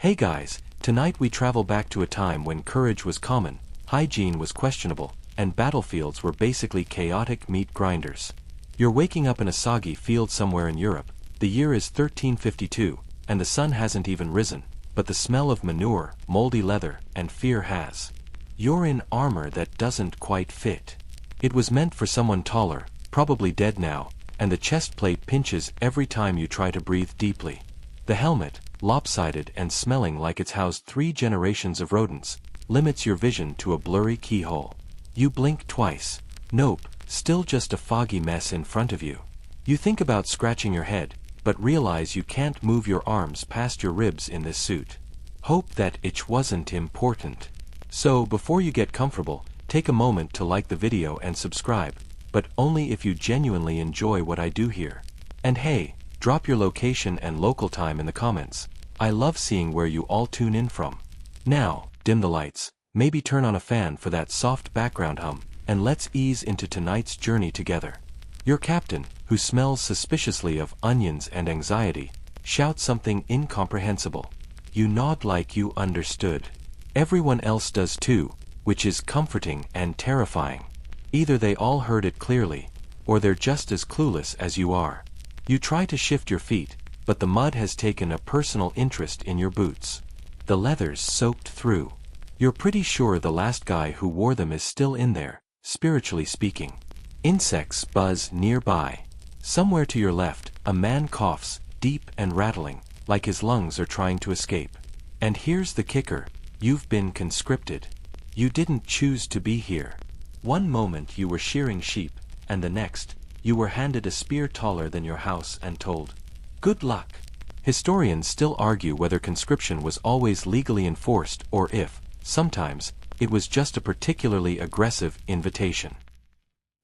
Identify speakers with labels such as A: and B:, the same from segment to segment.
A: Hey guys, tonight we travel back to a time when courage was common, hygiene was questionable, and battlefields were basically chaotic meat grinders. You're waking up in a soggy field somewhere in Europe, the year is 1352, and the sun hasn't even risen, but the smell of manure, moldy leather, and fear has. You're in armor that doesn't quite fit. It was meant for someone taller, probably dead now, and the chest plate pinches every time you try to breathe deeply. The helmet, lopsided and smelling like it's housed 3 generations of rodents, limits your vision to a blurry keyhole. You blink twice. Nope, still just a foggy mess in front of you. You think about scratching your head, but realize you can't move your arms past your ribs in this suit. Hope that itch wasn't important. So before you get comfortable, take a moment to like the video and subscribe, but only if you genuinely enjoy what I do here. And hey, drop your location and local time in the comments. I love seeing where you all tune in from. Now, dim the lights, maybe turn on a fan for that soft background hum, and let's ease into tonight's journey together. Your captain, who smells suspiciously of onions and anxiety, shouts something incomprehensible. You nod like you understood. Everyone else does too, which is comforting and terrifying. Either they all heard it clearly, or they're just as clueless as you are. You try to shift your feet, but the mud has taken a personal interest in your boots. The leather's soaked through. You're pretty sure the last guy who wore them is still in there, spiritually speaking. Insects buzz nearby. Somewhere to your left, a man coughs, deep and rattling, like his lungs are trying to escape. And here's the kicker, you've been conscripted. You didn't choose to be here. One moment you were shearing sheep, and the next, you were handed a spear taller than your house and told, "Good luck." Historians still argue whether conscription was always legally enforced or if, sometimes, it was just a particularly aggressive invitation.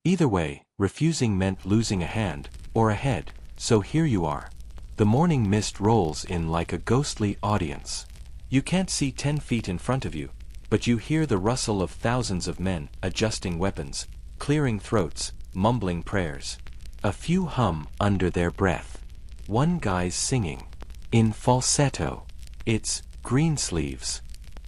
A: Either way, refusing meant losing a hand, or a head, so here you are. The morning mist rolls in like a ghostly audience. You can't see 10 feet in front of you, but you hear the rustle of thousands of men adjusting weapons, clearing throats, mumbling prayers. A few hum under their breath. One guy's singing. In falsetto. It's Greensleeves.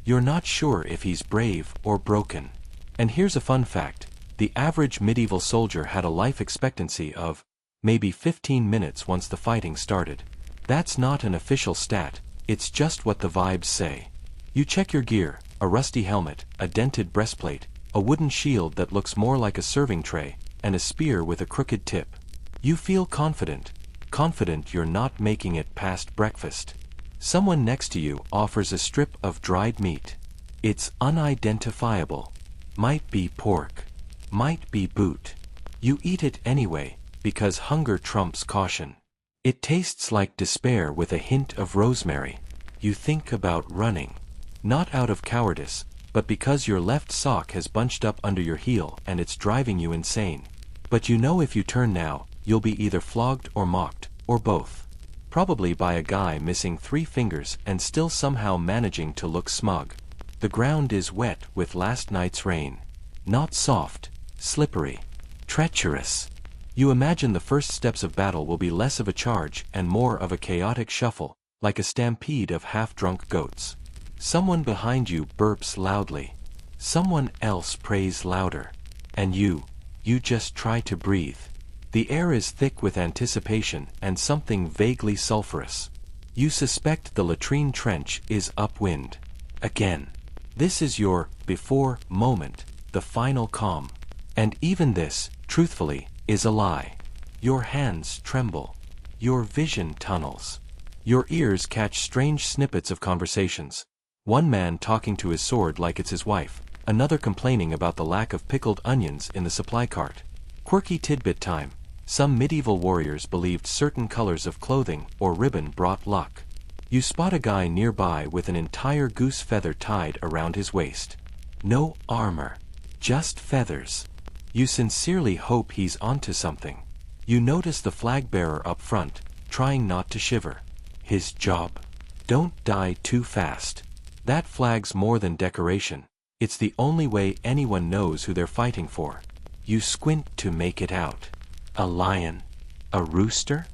A: You're not sure if he's brave or broken. And here's a fun fact. The average medieval soldier had a life expectancy of maybe 15 minutes once the fighting started. That's not an official stat, it's just what the vibes say. You check your gear, a rusty helmet, a dented breastplate, a wooden shield that looks more like a serving tray, and a spear with a crooked tip. You feel confident you're not making it past breakfast. Someone next to you offers a strip of dried meat. It's unidentifiable. Might be pork. Might be boot. You eat it anyway, because hunger trumps caution. It tastes like despair with a hint of rosemary. You think about running. Not out of cowardice, but because your left sock has bunched up under your heel and it's driving you insane. But you know if you turn now, you'll be either flogged or mocked, or both. Probably by a guy missing 3 fingers and still somehow managing to look smug. The ground is wet with last night's rain. Not soft, slippery, treacherous. You imagine the first steps of battle will be less of a charge and more of a chaotic shuffle, like a stampede of half-drunk goats. Someone behind you burps loudly. Someone else prays louder. And you just try to breathe. The air is thick with anticipation and something vaguely sulphurous. You suspect the latrine trench is upwind. Again. This is your before moment, the final calm. And even this, truthfully, is a lie. Your hands tremble. Your vision tunnels. Your ears catch strange snippets of conversations. One man talking to his sword like it's his wife, another complaining about the lack of pickled onions in the supply cart. Quirky tidbit time. Some medieval warriors believed certain colors of clothing or ribbon brought luck. You spot a guy nearby with an entire goose feather tied around his waist. No armor. Just feathers. You sincerely hope he's onto something. You notice the flag bearer up front, trying not to shiver. His job. Don't die too fast. That flag's more than decoration. It's the only way anyone knows who they're fighting for. You squint to make it out. A lion? A rooster?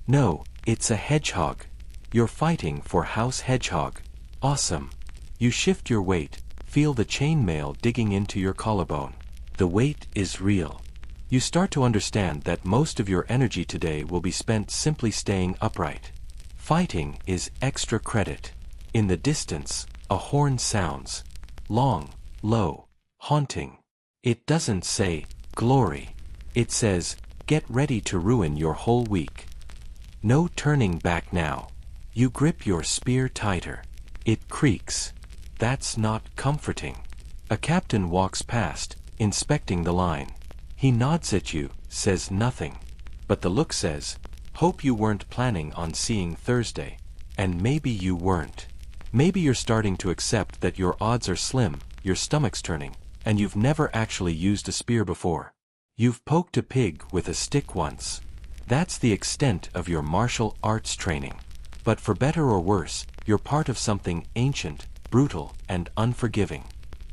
A: No, it's a hedgehog. You're fighting for House Hedgehog. Awesome. You shift your weight, feel the chainmail digging into your collarbone. The weight is real. You start to understand that most of your energy today will be spent simply staying upright. Fighting is extra credit. In the distance, a horn sounds. Long, low, haunting. It doesn't say, glory. It says, get ready to ruin your whole week. No turning back now. You grip your spear tighter. It creaks. That's not comforting. A captain walks past, inspecting the line. He nods at you, says nothing. But the look says, hope you weren't planning on seeing Thursday. And maybe you weren't. Maybe you're starting to accept that your odds are slim, your stomach's turning, and you've never actually used a spear before. You've poked a pig with a stick once. That's the extent of your martial arts training. But for better or worse, you're part of something ancient, brutal, and unforgiving.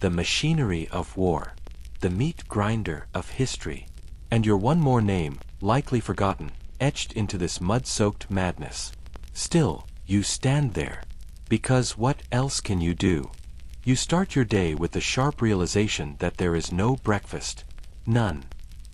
A: The machinery of war. The meat grinder of history. And you're one more name, likely forgotten, etched into this mud-soaked madness. Still, you stand there. Because what else can you do? You start your day with the sharp realization that there is no breakfast. None.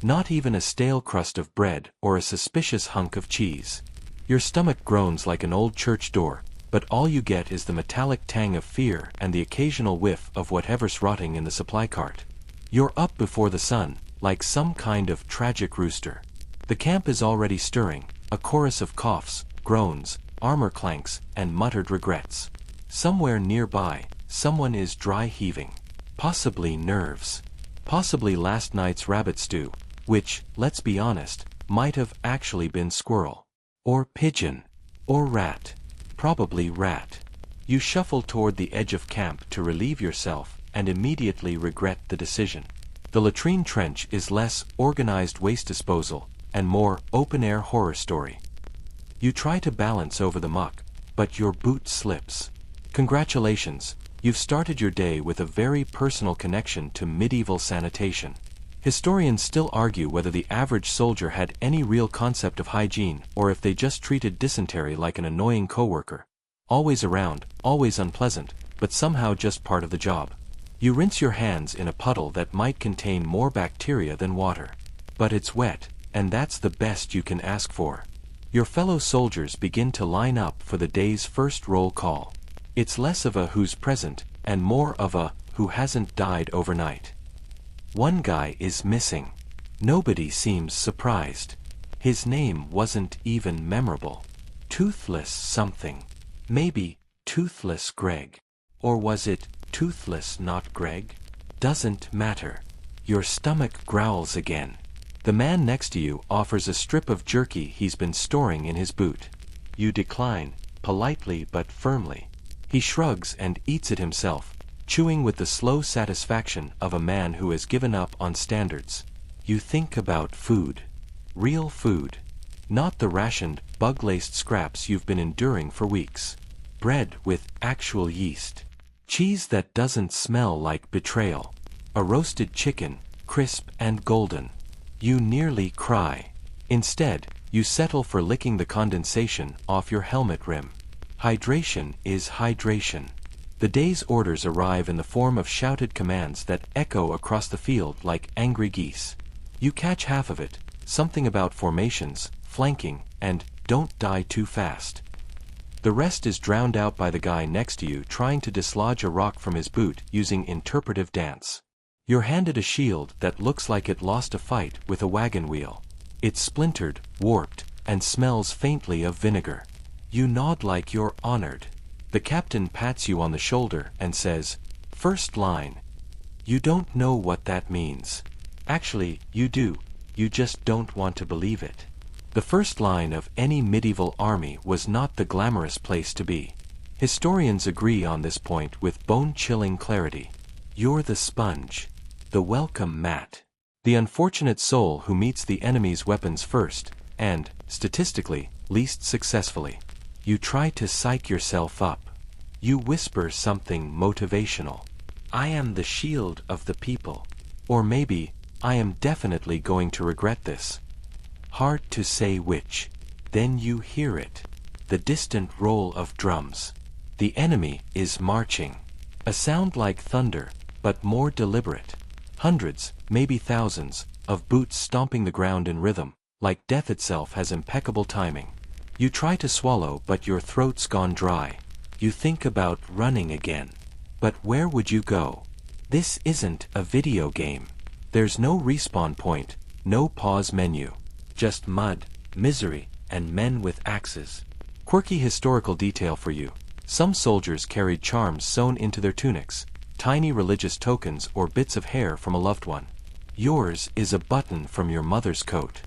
A: Not even a stale crust of bread or a suspicious hunk of cheese. Your stomach groans like an old church door, but all you get is the metallic tang of fear and the occasional whiff of whatever's rotting in the supply cart. You're up before the sun, like some kind of tragic rooster. The camp is already stirring, a chorus of coughs, groans, armor clanks, and muttered regrets. Somewhere nearby, someone is dry heaving. Possibly nerves. Possibly last night's rabbit stew, which, let's be honest, might have actually been squirrel. Or pigeon. Or rat. Probably rat. You shuffle toward the edge of camp to relieve yourself, and immediately regret the decision. The latrine trench is less organized waste disposal, and more open-air horror story. You try to balance over the muck, but your boot slips. Congratulations, you've started your day with a very personal connection to medieval sanitation. Historians still argue whether the average soldier had any real concept of hygiene or if they just treated dysentery like an annoying coworker. Always around, always unpleasant, but somehow just part of the job. You rinse your hands in a puddle that might contain more bacteria than water. But it's wet, and that's the best you can ask for. Your fellow soldiers begin to line up for the day's first roll call. It's less of a who's present, and more of a who hasn't died overnight. One guy is missing. Nobody seems surprised. His name wasn't even memorable. Toothless something. Maybe Toothless Greg. Or was it Toothless not Greg? Doesn't matter. Your stomach growls again. The man next to you offers a strip of jerky he's been storing in his boot. You decline, politely but firmly. He shrugs and eats it himself, chewing with the slow satisfaction of a man who has given up on standards. You think about food. Real food. Not the rationed, bug-laced scraps you've been enduring for weeks. Bread with actual yeast. Cheese that doesn't smell like betrayal. A roasted chicken, crisp and golden. You nearly cry. Instead, you settle for licking the condensation off your helmet rim. Hydration is hydration. The day's orders arrive in the form of shouted commands that echo across the field like angry geese. You catch half of it, something about formations, flanking, and don't die too fast. The rest is drowned out by the guy next to you trying to dislodge a rock from his boot using interpretive dance. You're handed a shield that looks like it lost a fight with a wagon wheel. It's splintered, warped, and smells faintly of vinegar. You nod like you're honored. The captain pats you on the shoulder and says, "First line." You don't know what that means. Actually, you do. You just don't want to believe it. The first line of any medieval army was not the glamorous place to be. Historians agree on this point with bone-chilling clarity. You're the sponge. The welcome mat. The unfortunate soul who meets the enemy's weapons first, and, statistically, least successfully. You try to psych yourself up. You whisper something motivational. I am the shield of the people. Or maybe, I am definitely going to regret this. Hard to say which. Then you hear it. The distant roll of drums. The enemy is marching. A sound like thunder, but more deliberate. Hundreds, maybe thousands, of boots stomping the ground in rhythm, like death itself has impeccable timing. You try to swallow, but your throat's gone dry. You think about running again. But where would you go? This isn't a video game. There's no respawn point, no pause menu. Just mud, misery, and men with axes. Quirky historical detail for you. Some soldiers carried charms sewn into their tunics, tiny religious tokens or bits of hair from a loved one. Yours is a button from your mother's coat.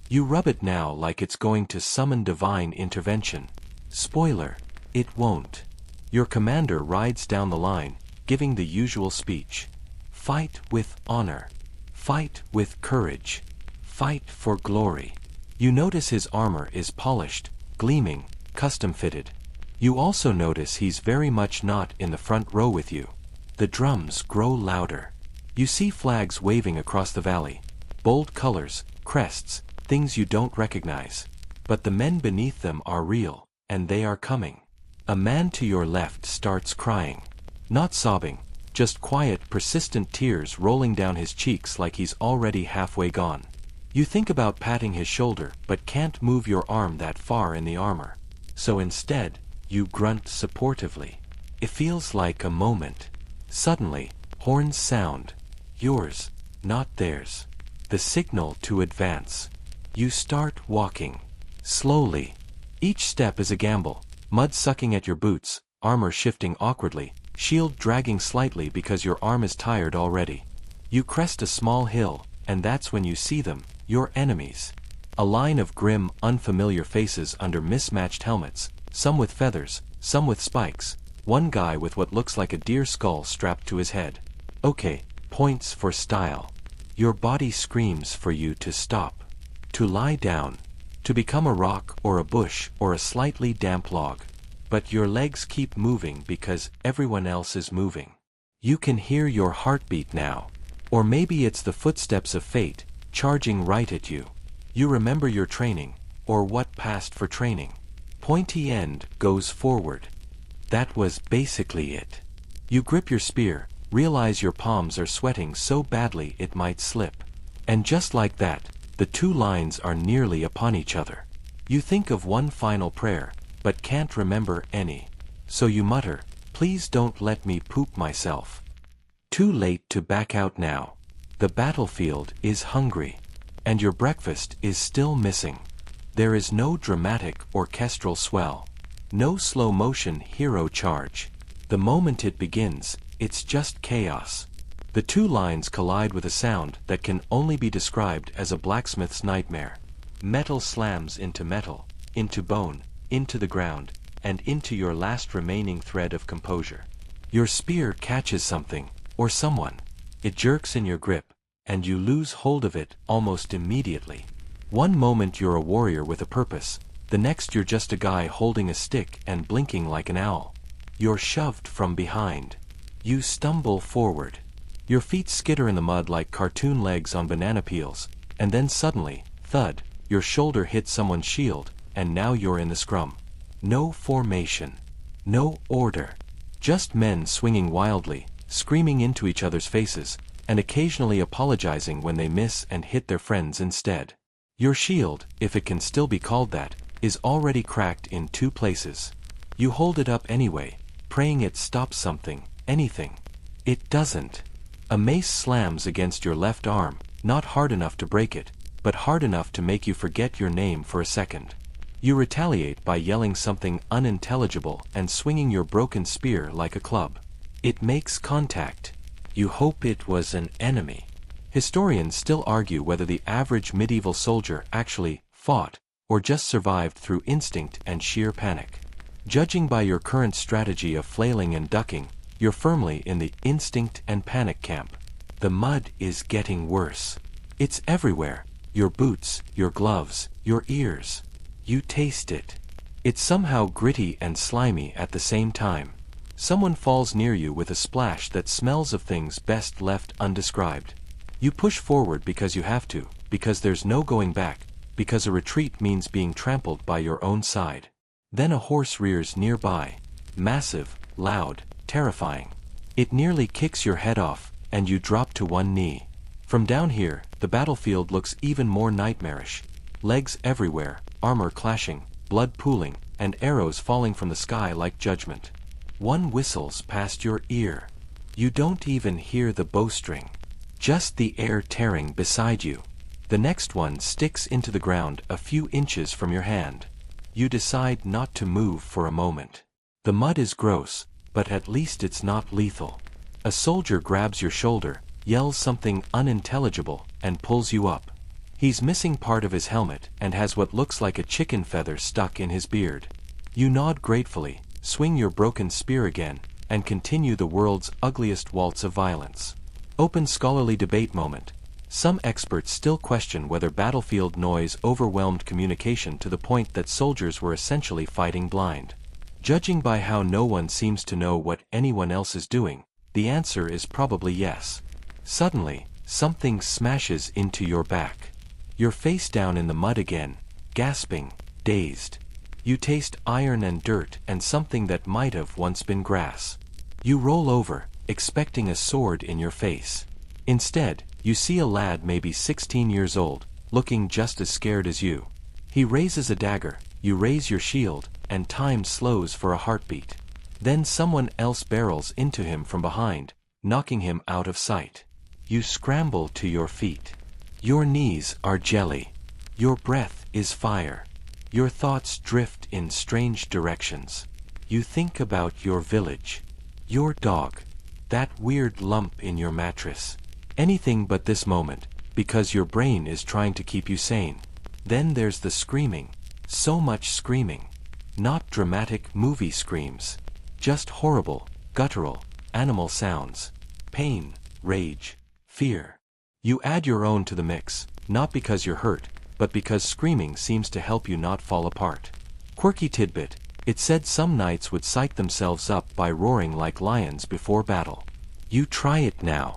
A: You rub it now like it's going to summon divine intervention. Spoiler, it won't. Your commander rides down the line, giving the usual speech. Fight with honor. Fight with courage. Fight for glory. You notice his armor is polished, gleaming, custom-fitted. You also notice he's very much not in the front row with you. The drums grow louder. You see flags waving across the valley. Bold colors, crests, things you don't recognize. But the men beneath them are real, and they are coming. A man to your left starts crying. Not sobbing, just quiet, persistent tears rolling down his cheeks like he's already halfway gone. You think about patting his shoulder, but can't move your arm that far in the armor. So instead, you grunt supportively. It feels like a moment. Suddenly, horns sound. Yours, not theirs. The signal to advance. You start walking. Slowly. Each step is a gamble. Mud sucking at your boots, armor shifting awkwardly, shield dragging slightly because your arm is tired already. You crest a small hill, and that's when you see them, your enemies. A line of grim, unfamiliar faces under mismatched helmets, some with feathers, some with spikes, one guy with what looks like a deer skull strapped to his head. Okay, points for style. Your body screams for you to stop. To lie down. To become a rock or a bush or a slightly damp log. But your legs keep moving because everyone else is moving. You can hear your heartbeat now. Or maybe it's the footsteps of fate, charging right at you. You remember your training, or what passed for training. Pointy end goes forward. That was basically it. You grip your spear, realize your palms are sweating so badly it might slip. And just like that, the two lines are nearly upon each other. You think of one final prayer, but can't remember any. So you mutter, please don't let me poop myself. Too late to back out now. The battlefield is hungry. And your breakfast is still missing. There is no dramatic orchestral swell. No slow motion hero charge. The moment it begins, it's just chaos. The two lines collide with a sound that can only be described as a blacksmith's nightmare. Metal slams into metal, into bone, into the ground, and into your last remaining thread of composure. Your spear catches something, or someone. It jerks in your grip, and you lose hold of it almost immediately. One moment you're a warrior with a purpose, the next you're just a guy holding a stick and blinking like an owl. You're shoved from behind. You stumble forward. Your feet skitter in the mud like cartoon legs on banana peels, and then suddenly, thud, your shoulder hits someone's shield, and now you're in the scrum. No formation. No order. Just men swinging wildly, screaming into each other's faces, and occasionally apologizing when they miss and hit their friends instead. Your shield, if it can still be called that, is already cracked in two places. You hold it up anyway, praying it stops something, anything. It doesn't. A mace slams against your left arm, not hard enough to break it, but hard enough to make you forget your name for a second. You retaliate by yelling something unintelligible and swinging your broken spear like a club. It makes contact. You hope it was an enemy. Historians still argue whether the average medieval soldier actually fought, or just survived through instinct and sheer panic. Judging by your current strategy of flailing and ducking, you're firmly in the instinct and panic camp. The mud is getting worse. It's everywhere. Your boots, your gloves, your ears. You taste it. It's somehow gritty and slimy at the same time. Someone falls near you with a splash that smells of things best left undescribed. You push forward because you have to, because there's no going back, because a retreat means being trampled by your own side. Then a horse rears nearby. Massive, loud, terrifying. It nearly kicks your head off, and you drop to one knee. From down here, the battlefield looks even more nightmarish. Legs everywhere, armor clashing, blood pooling, and arrows falling from the sky like judgment. One whistles past your ear. You don't even hear the bowstring. Just the air tearing beside you. The next one sticks into the ground a few inches from your hand. You decide not to move for a moment. The mud is gross, but at least it's not lethal. A soldier grabs your shoulder, yells something unintelligible, and pulls you up. He's missing part of his helmet and has what looks like a chicken feather stuck in his beard. You nod gratefully, swing your broken spear again, and continue the world's ugliest waltz of violence. Open scholarly debate moment. Some experts still question whether battlefield noise overwhelmed communication to the point that soldiers were essentially fighting blind. Judging by how no one seems to know what anyone else is doing, the answer is probably yes. Suddenly, something smashes into your back. You're face down in the mud again, gasping, dazed. You taste iron and dirt and something that might have once been grass. You roll over, expecting a sword in your face. Instead, you see a lad maybe 16 years old, looking just as scared as you. He raises a dagger, you raise your shield, and time slows for a heartbeat. Then someone else barrels into him from behind, knocking him out of sight. You scramble to your feet. Your knees are jelly. Your breath is fire. Your thoughts drift in strange directions. You think about your village. Your dog. That weird lump in your mattress. Anything but this moment, because your brain is trying to keep you sane. Then there's the screaming. So much screaming. Not dramatic movie screams. Just horrible, guttural, animal sounds. Pain, rage, fear. You add your own to the mix, not because you're hurt, but because screaming seems to help you not fall apart. Quirky tidbit, it said some knights would psych themselves up by roaring like lions before battle. You try it now.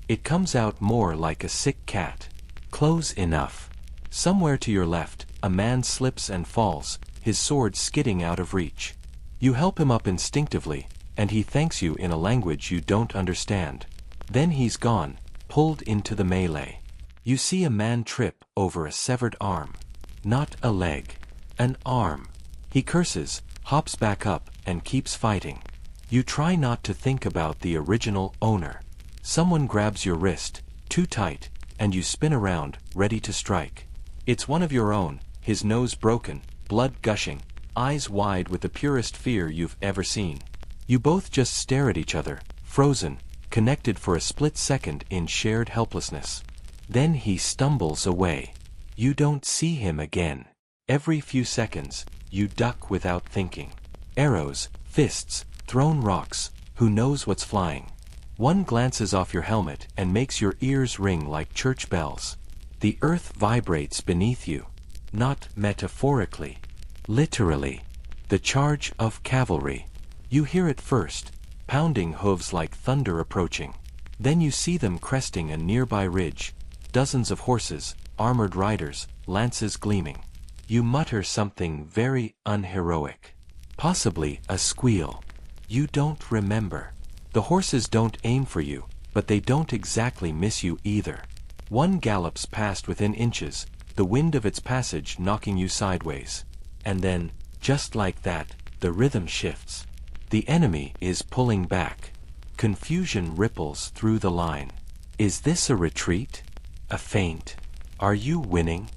A: It comes out more like a sick cat. Close enough. Somewhere to your left, a man slips and falls, his sword skidding out of reach. You help him up instinctively, and he thanks you in a language you don't understand. Then he's gone, pulled into the melee. You see a man trip over a severed arm. Not a leg. An arm. He curses, hops back up, and keeps fighting. You try not to think about the original owner. Someone grabs your wrist, too tight, and you spin around, ready to strike. It's one of your own, his nose broken, blood gushing, eyes wide with the purest fear you've ever seen. You both just stare at each other, frozen, connected for a split second in shared helplessness. Then he stumbles away. You don't see him again. Every few seconds, you duck without thinking. Arrows, fists, thrown rocks, who knows what's flying. One glances off your helmet and makes your ears ring like church bells. The earth vibrates beneath you. Not metaphorically. Literally. The charge of cavalry. You hear it first, pounding hooves like thunder approaching. Then you see them cresting a nearby ridge. Dozens of horses, armored riders, lances gleaming. You mutter something very unheroic. Possibly a squeal. You don't remember. The horses don't aim for you, but they don't exactly miss you either. One gallops past within inches, the wind of its passage knocking you sideways. And then, just like that, the rhythm shifts. The enemy is pulling back. Confusion ripples through the line. Is this a retreat? A feint? Are you winning?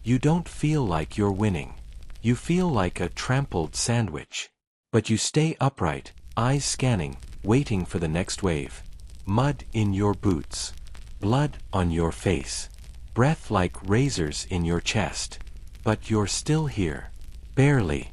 A: You don't feel like you're winning. You feel like a trampled sandwich. But you stay upright, eyes scanning, waiting for the next wave. Mud in your boots. Blood on your face. Breath like razors in your chest. But you're still here. Barely.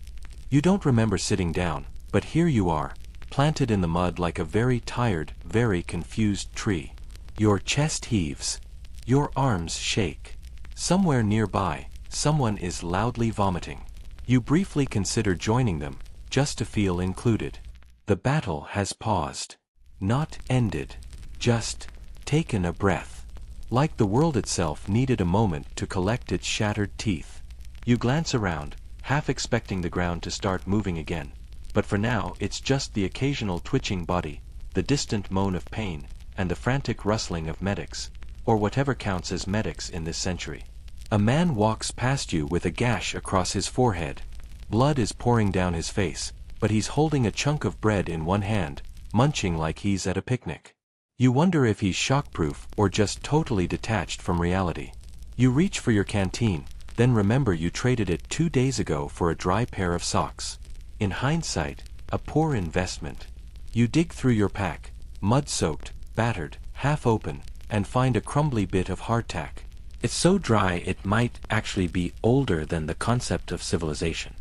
A: You don't remember sitting down, but here you are, planted in the mud like a very tired, very confused tree. Your chest heaves. Your arms shake. Somewhere nearby, someone is loudly vomiting. You briefly consider joining them, just to feel included. The battle has paused. Not ended. Just taken a breath. Like the world itself needed a moment to collect its shattered teeth. You glance around, half expecting the ground to start moving again. but for now it's just the occasional twitching body, the distant moan of pain, and the frantic rustling of medics, or whatever counts as medics in this century. A man walks past you with a gash across his forehead. Blood is pouring down his face, but he's holding a chunk of bread in one hand, munching like he's at a picnic. You wonder if he's shockproof or just totally detached from reality. You reach for your canteen, then remember you traded it 2 days ago for a dry pair of socks. In hindsight, a poor investment. You dig through your pack, mud-soaked, battered, half open, and find a crumbly bit of hardtack. It's so dry it might actually be older than the concept of civilization.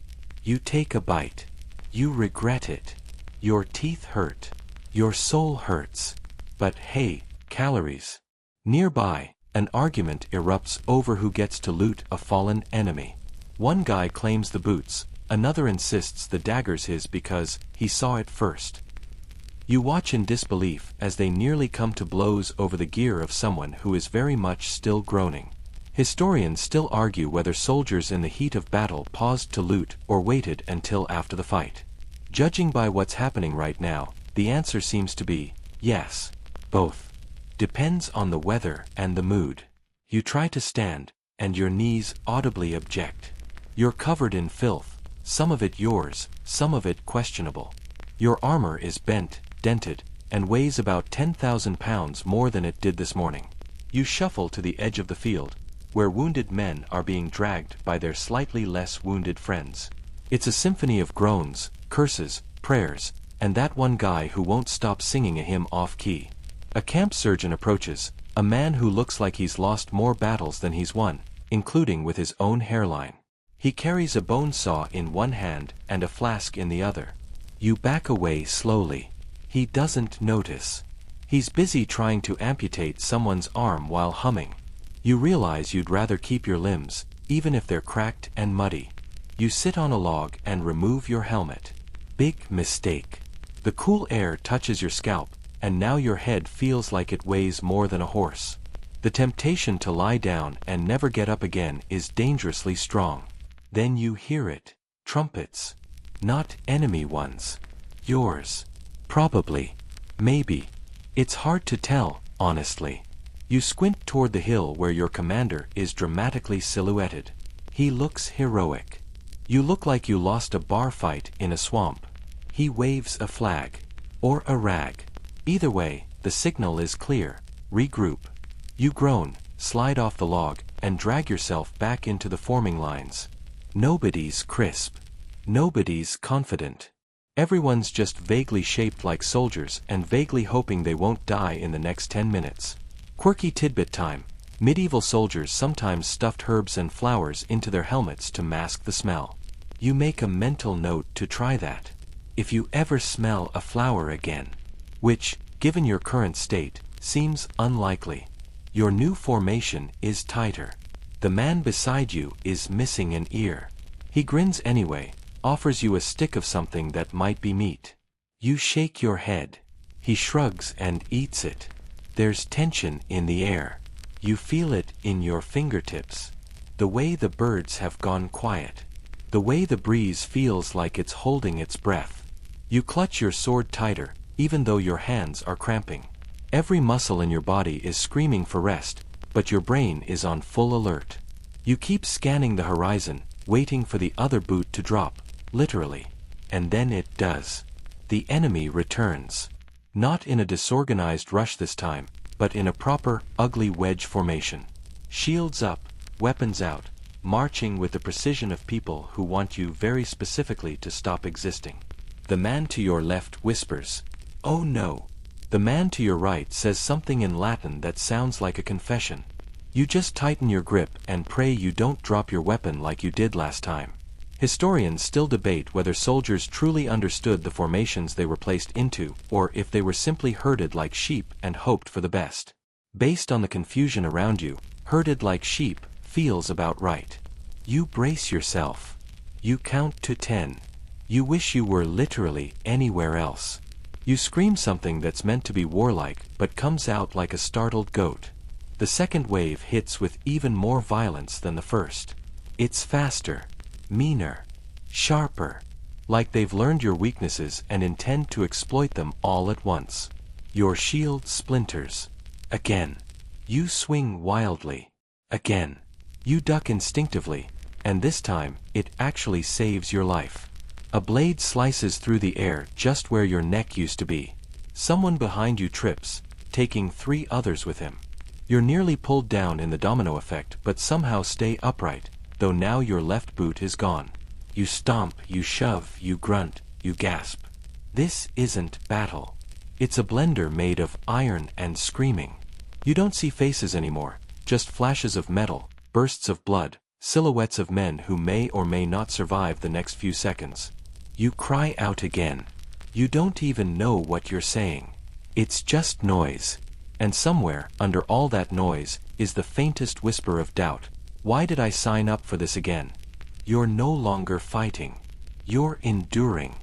A: You take a bite. You regret it. Your teeth hurt. Your soul hurts. But hey, calories. Nearby, an argument erupts over who gets to loot a fallen enemy. One guy claims the boots, another insists the dagger's his because he saw it first. You watch in disbelief as they nearly come to blows over the gear of someone who is very much still groaning. Historians still argue whether soldiers in the heat of battle paused to loot or waited until after the fight. Judging by what's happening right now, the answer seems to be, yes, both. Depends on the weather and the mood. You try to stand, and your knees audibly object. You're covered in filth, some of it yours, some of it questionable. Your armor is bent, dented, and weighs about 10,000 pounds more than it did this morning. You shuffle to the edge of the field, where wounded men are being dragged by their slightly less wounded friends. It's a symphony of groans, curses, prayers, and that one guy who won't stop singing a hymn off-key. A camp surgeon approaches, a man who looks like he's lost more battles than he's won, including with his own hairline. He carries a bone saw in one hand and a flask in the other. You back away slowly. He doesn't notice. He's busy trying to amputate someone's arm while humming. You realize you'd rather keep your limbs, even if they're cracked and muddy. You sit on a log and remove your helmet. Big mistake. The cool air touches your scalp, and now your head feels like it weighs more than a horse. The temptation to lie down and never get up again is dangerously strong. Then you hear it. Trumpets. Not enemy ones. Yours. Probably. Maybe. It's hard to tell, honestly. You squint toward the hill where your commander is dramatically silhouetted. He looks heroic. You look like you lost a bar fight in a swamp. He waves a flag. Or a rag. Either way, the signal is clear. Regroup. You groan, slide off the log, and drag yourself back into the forming lines. Nobody's crisp. Nobody's confident. Everyone's just vaguely shaped like soldiers and vaguely hoping they won't die in the next 10 minutes. Quirky tidbit time. Medieval soldiers sometimes stuffed herbs and flowers into their helmets to mask the smell. You make a mental note to try that. If you ever smell a flower again. Which, given your current state, seems unlikely. Your new formation is tighter. The man beside you is missing an ear. He grins anyway, offers you a stick of something that might be meat. You shake your head. He shrugs and eats it. There's tension in the air. You feel it in your fingertips. The way the birds have gone quiet. The way the breeze feels like it's holding its breath. You clutch your sword tighter, even though your hands are cramping. Every muscle in your body is screaming for rest, but your brain is on full alert. You keep scanning the horizon, waiting for the other boot to drop, literally. And then it does. The enemy returns. Not in a disorganized rush this time, but in a proper, ugly wedge formation. Shields up, weapons out, marching with the precision of people who want you very specifically to stop existing. The man to your left whispers, "Oh no." The man to your right says something in Latin that sounds like a confession. You just tighten your grip and pray you don't drop your weapon like you did last time. Historians still debate whether soldiers truly understood the formations they were placed into, or if they were simply herded like sheep and hoped for the best. Based on the confusion around you, herded like sheep feels about right. You brace yourself. You count to 10. You wish you were literally anywhere else. You scream something that's meant to be warlike but comes out like a startled goat. The second wave hits with even more violence than the first. It's faster, meaner, sharper. like they've learned your weaknesses and intend to exploit them all at once. Your shield splinters. Again. You swing wildly. Again. You duck instinctively, and this time, it actually saves your life. A blade slices through the air just where your neck used to be. Someone behind you trips, taking 3 others with him. You're nearly pulled down in the domino effect but somehow stay upright, though now your left boot is gone. You stomp, you shove, you grunt, you gasp. This isn't battle. It's a blender made of iron and screaming. You don't see faces anymore, just flashes of metal, bursts of blood, silhouettes of men who may or may not survive the next few seconds. You cry out again. You don't even know what you're saying. It's just noise. And somewhere, under all that noise, is the faintest whisper of doubt. Why did I sign up for this again? You're no longer fighting. You're enduring.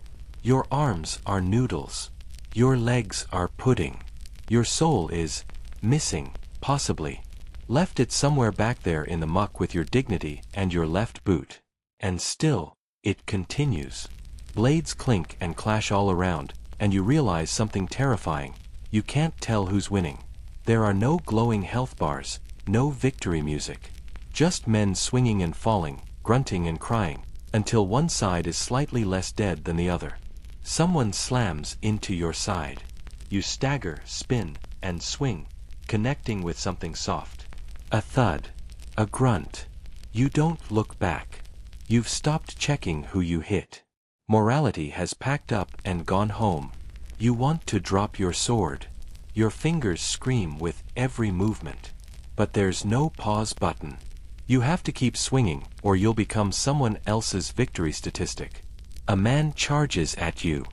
A: Your arms are noodles. Your legs are pudding. Your soul is missing, possibly. Left it somewhere back there in the muck with your dignity and your left boot. And still, it continues. Blades clink and clash all around, and you realize something terrifying. You can't tell who's winning. There are no glowing health bars, no victory music. Just men swinging and falling, grunting and crying, until one side is slightly less dead than the other. Someone slams into your side. You stagger, spin, and swing, connecting with something soft. A thud. A grunt. You don't look back. You've stopped checking who you hit. Morality has packed up and gone home. You want to drop your sword. Your fingers scream with every movement. But there's no pause button. You have to keep swinging, or you'll become someone else's victory statistic. A man charges at you.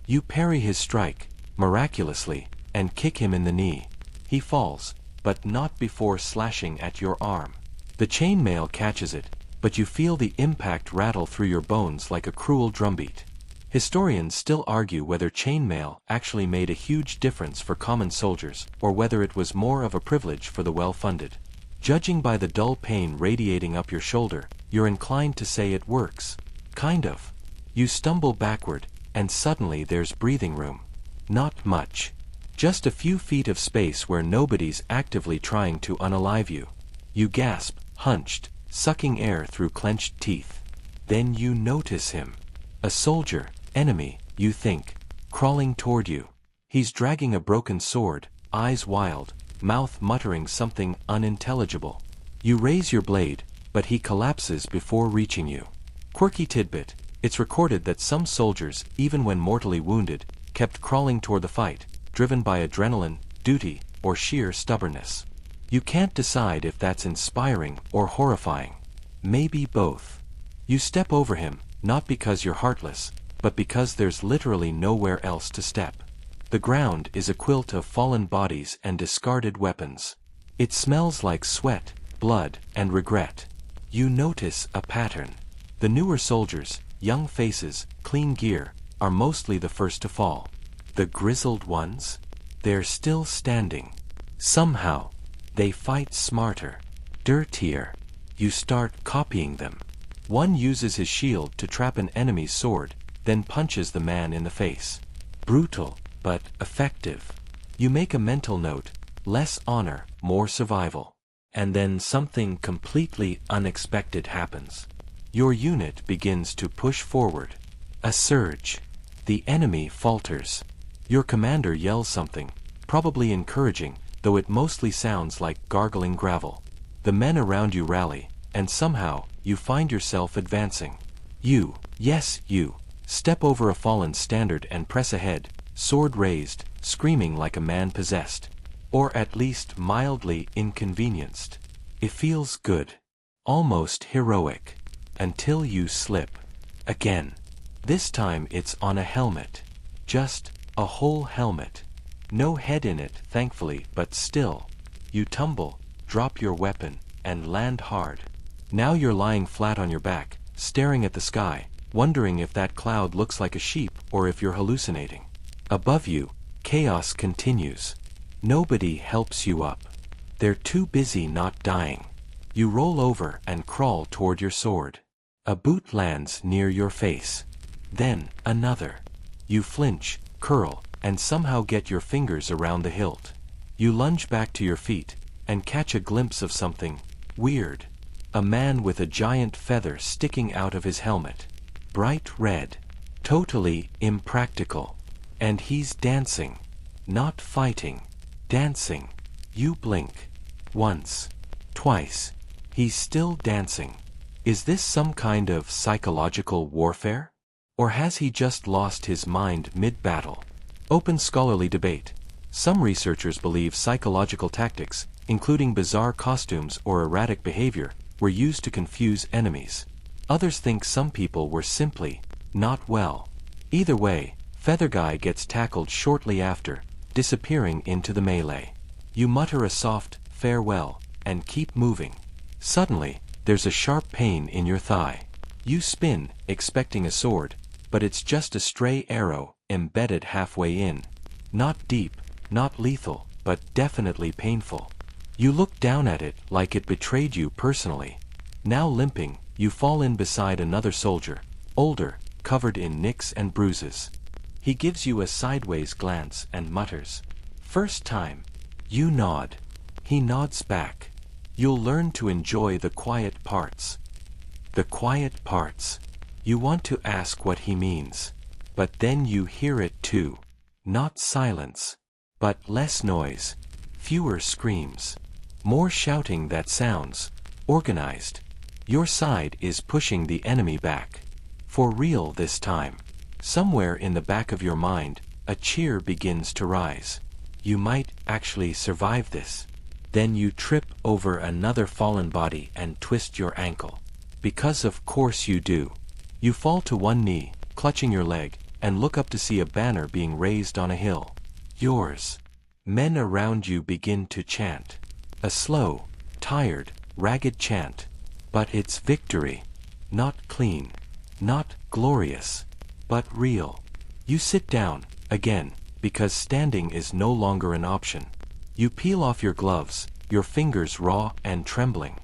A: You parry his strike, miraculously, and kick him in the knee. He falls, but not before slashing at your arm. The chainmail catches it, but you feel the impact rattle through your bones like a cruel drumbeat. Historians still argue whether chainmail actually made a huge difference for common soldiers, or whether it was more of a privilege for the well-funded. Judging by the dull pain radiating up your shoulder, you're inclined to say it works. Kind of. You stumble backward, and suddenly there's breathing room. Not much. Just a few feet of space where nobody's actively trying to unalive you. You gasp, hunched, sucking air through clenched teeth. Then you notice him. A soldier, enemy, you think, crawling toward you. He's dragging a broken sword, eyes wild, mouth muttering something unintelligible. You raise your blade, but he collapses before reaching you. Quirky tidbit, it's recorded that some soldiers, even when mortally wounded, kept crawling toward the fight, driven by adrenaline, duty, or sheer stubbornness. You can't decide if that's inspiring or horrifying. Maybe both. You step over him, not because you're heartless, but because there's literally nowhere else to step. The ground is a quilt of fallen bodies and discarded weapons. It smells like sweat, blood, and regret. You notice a pattern. The newer soldiers, young faces, clean gear, are mostly the first to fall. The grizzled ones? They're still standing. Somehow, they fight smarter, dirtier. You start copying them. One uses his shield to trap an enemy's sword, then punches the man in the face. Brutal, but effective. You make a mental note, less honor, more survival. And then something completely unexpected happens. Your unit begins to push forward. A surge. The enemy falters. Your commander yells something, probably encouraging, though it mostly sounds like gargling gravel. The men around you rally, and somehow, you find yourself advancing. You, yes you, step over a fallen standard and press ahead, sword raised, screaming like a man possessed. Or at least mildly inconvenienced. It feels good. Almost heroic. Until you slip. Again. This time it's on a helmet. Just a whole helmet. No head in it, thankfully, but still. You tumble, drop your weapon, and land hard. Now you're lying flat on your back, staring at the sky, wondering if that cloud looks like a sheep or if you're hallucinating. Above you, chaos continues. Nobody helps you up. They're too busy not dying. You roll over and crawl toward your sword. A boot lands near your face. Then, another. You flinch, curl, and somehow get your fingers around the hilt. You lunge back to your feet, and catch a glimpse of something weird. A man with a giant feather sticking out of his helmet. Bright red. Totally impractical. And he's dancing. Not fighting. Dancing. You blink. Once. Twice. He's still dancing. Is this some kind of psychological warfare? Or has he just lost his mind mid-battle? Open scholarly debate. Some researchers believe psychological tactics, including bizarre costumes or erratic behavior, were used to confuse enemies. Others think some people were simply not well. Either way, Feather Guy gets tackled shortly after, disappearing into the melee. You mutter a soft farewell and keep moving. Suddenly, there's a sharp pain in your thigh. You spin, expecting a sword, but it's just a stray arrow embedded halfway in. Not deep, not lethal, but definitely painful. You look down at it like it betrayed you personally. Now limping, you fall in beside another soldier, older, covered in nicks and bruises. He gives you a sideways glance and mutters, "First time." You nod. He nods back. You'll learn to enjoy the quiet parts. The quiet parts. You want to ask what he means. But then you hear it too. Not silence. But less noise. Fewer screams. More shouting that sounds organized. Your side is pushing the enemy back. For real this time. Somewhere in the back of your mind, a cheer begins to rise. You might actually survive this. Then you trip over another fallen body and twist your ankle. Because of course you do. You fall to one knee, clutching your leg, and look up to see a banner being raised on a hill. Yours. Men around you begin to chant. A slow, tired, ragged chant. But it's victory. Not clean. Not glorious. But real. You sit down, again, because standing is no longer an option. You peel off your gloves, your fingers raw and trembling.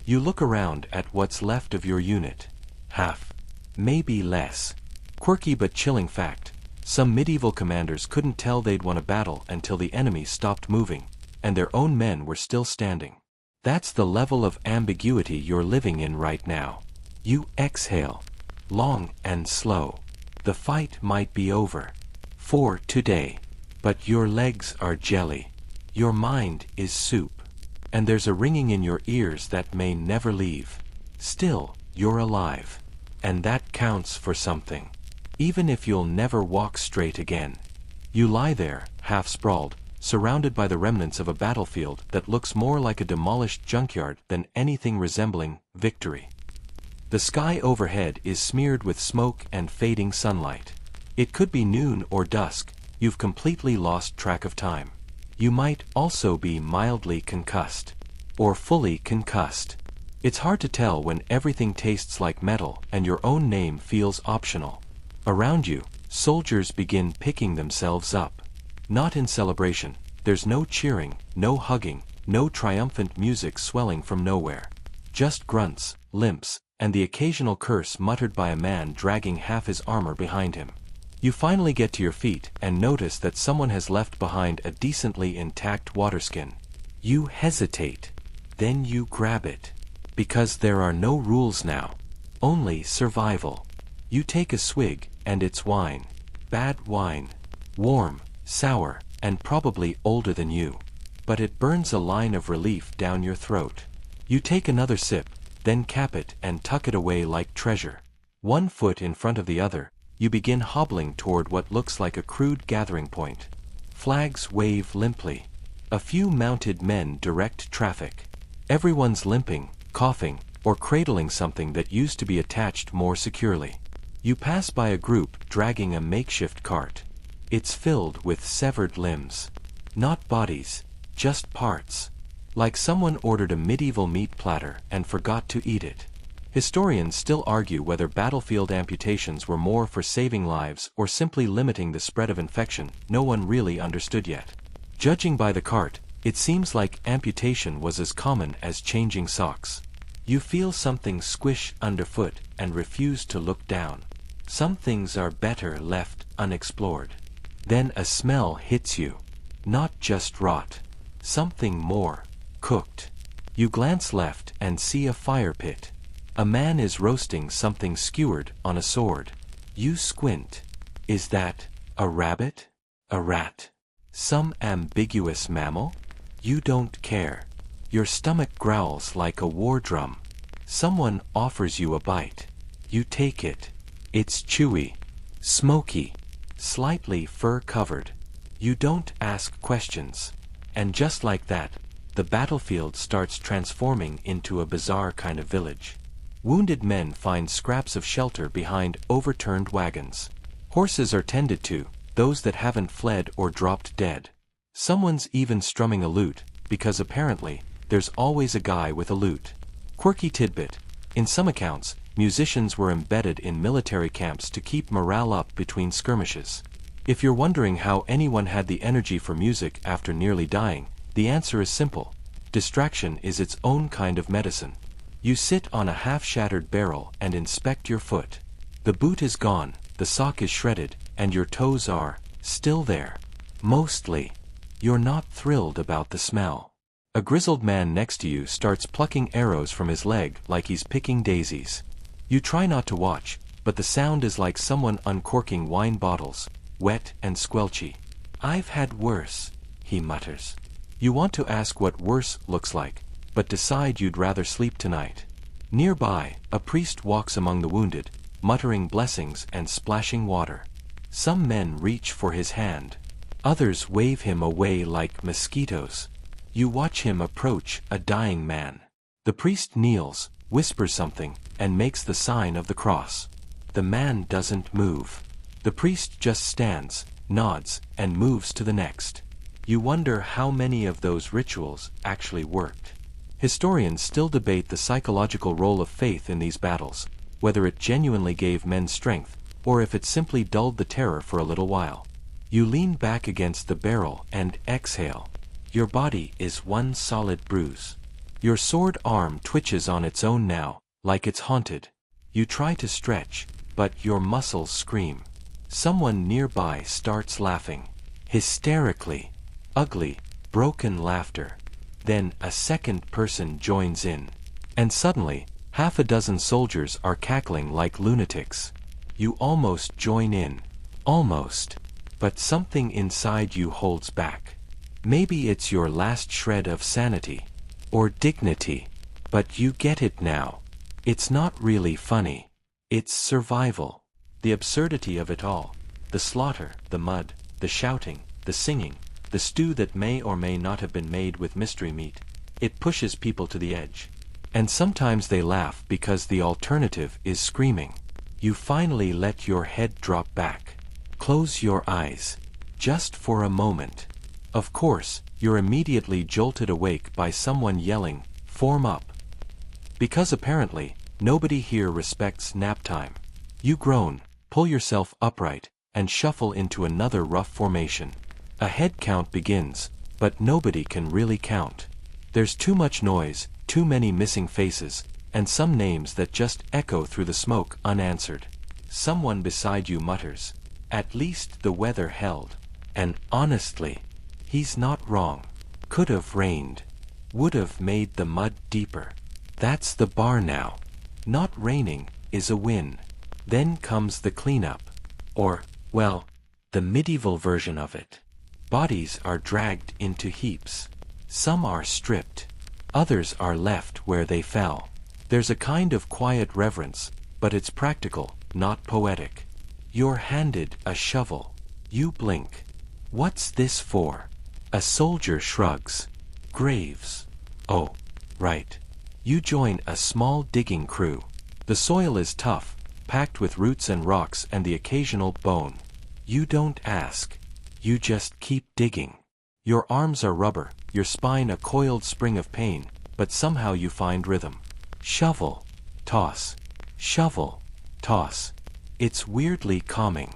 A: You look around at what's left of your unit. Half. Maybe less. Quirky but chilling fact. Some medieval commanders couldn't tell they'd won a battle until the enemy stopped moving, and their own men were still standing. That's the level of ambiguity you're living in right now. You exhale. Long and slow. The fight might be over. For today. But your legs are jelly. Your mind is soup. And there's a ringing in your ears that may never leave. Still, you're alive. And that counts for something. Even if you'll never walk straight again. You lie there, half sprawled, surrounded by the remnants of a battlefield that looks more like a demolished junkyard than anything resembling victory. The sky overhead is smeared with smoke and fading sunlight. It could be noon or dusk. You've completely lost track of time. You might also be mildly concussed. Or fully concussed. It's hard to tell when everything tastes like metal and your own name feels optional. Around you, soldiers begin picking themselves up. Not in celebration. There's no cheering, no hugging, no triumphant music swelling from nowhere. Just grunts, limps, and the occasional curse muttered by a man dragging half his armor behind him. You finally get to your feet and notice that someone has left behind a decently intact waterskin. You hesitate. Then you grab it. Because there are no rules now. Only survival. You take a swig, and it's wine. Bad wine. Warm, sour, and probably older than you. But it burns a line of relief down your throat. You take another sip, then cap it and tuck it away like treasure. One foot in front of the other, you begin hobbling toward what looks like a crude gathering point. Flags wave limply. A few mounted men direct traffic. Everyone's limping, coughing, or cradling something that used to be attached more securely. You pass by a group dragging a makeshift cart. It's filled with severed limbs. Not bodies, just parts. Like someone ordered a medieval meat platter and forgot to eat it. Historians still argue whether battlefield amputations were more for saving lives or simply limiting the spread of infection. No one really understood yet. Judging by the cart, it seems like amputation was as common as changing socks. You feel something squish underfoot and refuse to look down. Some things are better left unexplored. Then a smell hits you. Not just rot. Something more. Cooked. You glance left and see a fire pit. A man is roasting something skewered on a sword. You squint. Is that a rabbit? A rat? Some ambiguous mammal? You don't care. Your stomach growls like a war drum. Someone offers you a bite. You take it. It's chewy, smoky, slightly fur-covered. You don't ask questions. And just like that, the battlefield starts transforming into a bizarre kind of village. Wounded men find scraps of shelter behind overturned wagons. Horses are tended to, those that haven't fled or dropped dead. Someone's even strumming a lute, because apparently, there's always a guy with a lute. Quirky tidbit. In some accounts, musicians were embedded in military camps to keep morale up between skirmishes. If you're wondering how anyone had the energy for music after nearly dying, the answer is simple. Distraction is its own kind of medicine. You sit on a half-shattered barrel and inspect your foot. The boot is gone, the sock is shredded, and your toes are still there. Mostly. You're not thrilled about the smell. A grizzled man next to you starts plucking arrows from his leg like he's picking daisies. You try not to watch, but the sound is like someone uncorking wine bottles, wet and squelchy. I've had worse, he mutters. You want to ask what worse looks like, but decide you'd rather sleep tonight. Nearby, a priest walks among the wounded, muttering blessings and splashing water. Some men reach for his hand. Others wave him away like mosquitoes. You watch him approach a dying man. The priest kneels, whispers something, and makes the sign of the cross. The man doesn't move. The priest just stands, nods, and moves to the next. You wonder how many of those rituals actually worked. Historians still debate the psychological role of faith in these battles, whether it genuinely gave men strength, or if it simply dulled the terror for a little while. You lean back against the barrel and exhale. Your body is one solid bruise. Your sword arm twitches on its own now, like it's haunted. You try to stretch, but your muscles scream. Someone nearby starts laughing. Hysterically. Ugly, broken laughter. Then a second person joins in. And suddenly, half a dozen soldiers are cackling like lunatics. You almost join in. Almost. But something inside you holds back. Maybe it's your last shred of sanity. Or dignity. But you get it now. It's not really funny. It's survival. The absurdity of it all. The slaughter, the mud, the shouting, the singing, the stew that may or may not have been made with mystery meat. It pushes people to the edge. And sometimes they laugh because the alternative is screaming. You finally let your head drop back. Close your eyes. Just for a moment. Of course, you're immediately jolted awake by someone yelling, "Form up." Because apparently, nobody here respects nap time. You groan, pull yourself upright, and shuffle into another rough formation. A head count begins, but nobody can really count. There's too much noise, too many missing faces, and some names that just echo through the smoke unanswered. Someone beside you mutters, "At least the weather held." And honestly, he's not wrong. Could have rained. Would have made the mud deeper. That's the bar now. Not raining is a win. Then comes the cleanup. Or, well, the medieval version of it. Bodies are dragged into heaps. Some are stripped. Others are left where they fell. There's a kind of quiet reverence, but it's practical, not poetic. You're handed a shovel. You blink. What's this for? A soldier shrugs. Graves. Oh, right. You join a small digging crew. The soil is tough, packed with roots and rocks and the occasional bone. You don't ask. You just keep digging. Your arms are rubber, your spine a coiled spring of pain, but somehow you find rhythm. Shovel. Toss. Shovel. Toss. It's weirdly calming.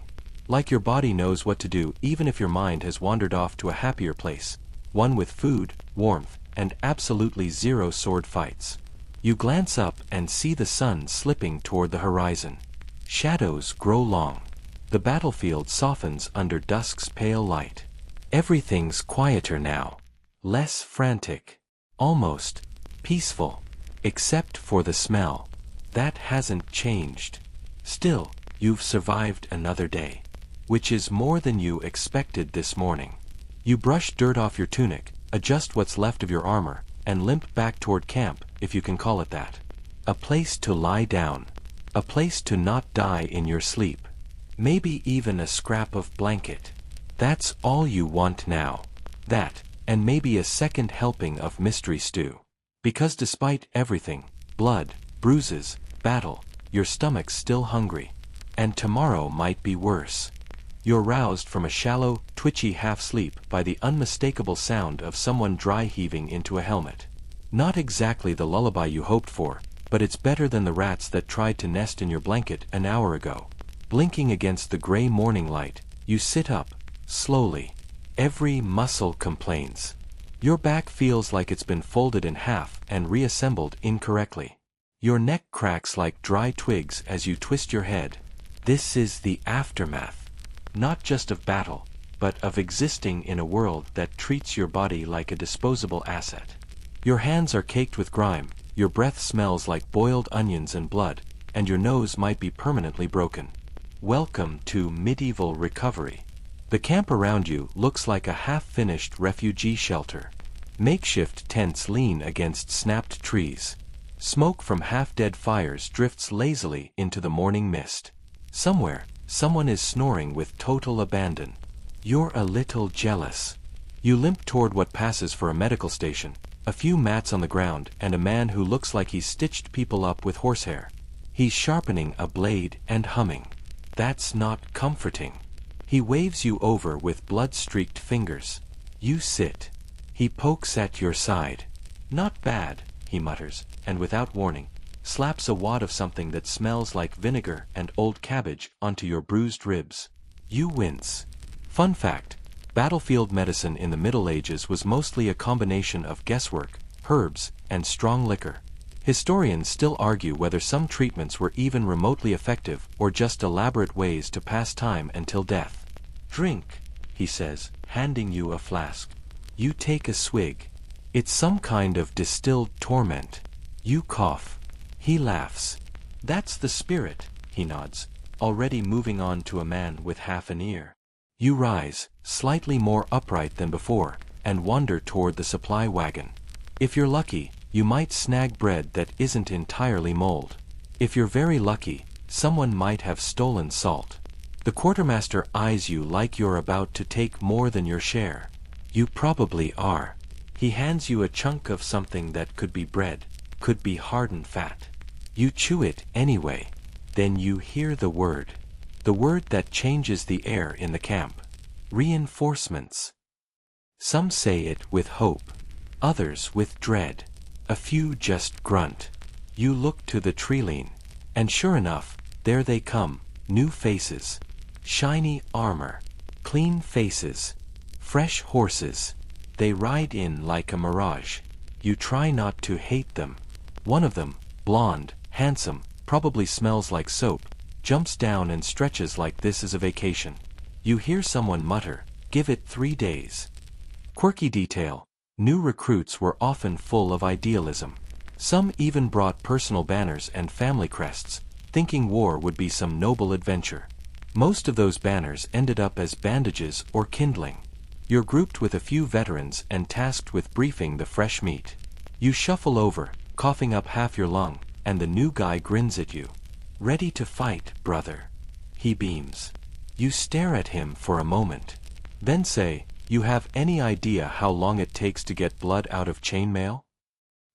A: Like your body knows what to do even if your mind has wandered off to a happier place, one with food, warmth, and absolutely zero sword fights. You glance up and see the sun slipping toward the horizon. Shadows grow long. The battlefield softens under dusk's pale light. Everything's quieter now. Less frantic. Almost peaceful. Except for the smell. That hasn't changed. Still, you've survived another day. Which is more than you expected this morning. You brush dirt off your tunic, adjust what's left of your armor, and limp back toward camp, if you can call it that. A place to lie down. A place to not die in your sleep. Maybe even a scrap of blanket. That's all you want now. That, and maybe a second helping of mystery stew. Because despite everything, blood, bruises, battle, your stomach's still hungry. And tomorrow might be worse. You're roused from a shallow, twitchy half-sleep by the unmistakable sound of someone dry heaving into a helmet. Not exactly the lullaby you hoped for, but it's better than the rats that tried to nest in your blanket an hour ago. Blinking against the gray morning light, you sit up, slowly. Every muscle complains. Your back feels like it's been folded in half and reassembled incorrectly. Your neck cracks like dry twigs as you twist your head. This is the aftermath. Not just of battle, but of existing in a world that treats your body like a disposable asset. Your hands are caked with grime, your breath smells like boiled onions and blood, and your nose might be permanently broken. Welcome to medieval recovery. The camp around you looks like a half-finished refugee shelter. Makeshift tents lean against snapped trees. Smoke from half-dead fires drifts lazily into the morning mist. Somewhere, someone is snoring with total abandon. You're a little jealous. You limp toward what passes for a medical station, a few mats on the ground and a man who looks like he's stitched people up with horsehair. He's sharpening a blade and humming. That's not comforting. He waves you over with blood-streaked fingers. You sit. He pokes at your side. Not bad, he mutters, and without warning, slaps a wad of something that smells like vinegar and old cabbage onto your bruised ribs. You wince. Fun fact, battlefield medicine in the Middle Ages was mostly a combination of guesswork, herbs, and strong liquor. Historians still argue whether some treatments were even remotely effective or just elaborate ways to pass time until death. Drink, he says, handing you a flask. You take a swig. It's some kind of distilled torment. You cough. He laughs. That's the spirit, he nods, already moving on to a man with half an ear. You rise, slightly more upright than before, and wander toward the supply wagon. If you're lucky, you might snag bread that isn't entirely mold. If you're very lucky, someone might have stolen salt. The quartermaster eyes you like you're about to take more than your share. You probably are. He hands you a chunk of something that could be bread, could be hardened fat. You chew it anyway. Then you hear the word. The word that changes the air in the camp. Reinforcements. Some say it with hope. Others with dread. A few just grunt. You look to the treeline. And sure enough, there they come. New faces. Shiny armor. Clean faces. Fresh horses. They ride in like a mirage. You try not to hate them. One of them, blonde, handsome, probably smells like soap, jumps down and stretches like this is a vacation. You hear someone mutter, "Give it 3 days." Quirky detail. New recruits were often full of idealism. Some even brought personal banners and family crests, thinking war would be some noble adventure. Most of those banners ended up as bandages or kindling. You're grouped with a few veterans and tasked with briefing the fresh meat. You shuffle over, coughing up half your lung, and the new guy grins at you. "Ready to fight, brother." He beams. You stare at him for a moment. Then say, "You have any idea how long it takes to get blood out of chainmail?"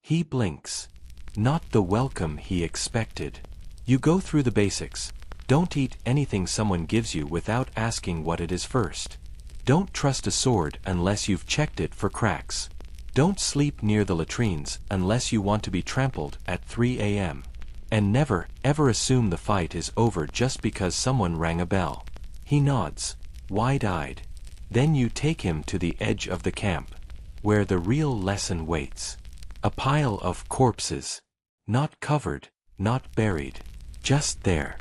A: He blinks. Not the welcome he expected. You go through the basics. Don't eat anything someone gives you without asking what it is first. Don't trust a sword unless you've checked it for cracks. Don't sleep near the latrines unless you want to be trampled at 3 a.m. And never, ever assume the fight is over just because someone rang a bell. He nods, wide-eyed. Then you take him to the edge of the camp, where the real lesson waits. A pile of corpses. Not covered, not buried. Just there.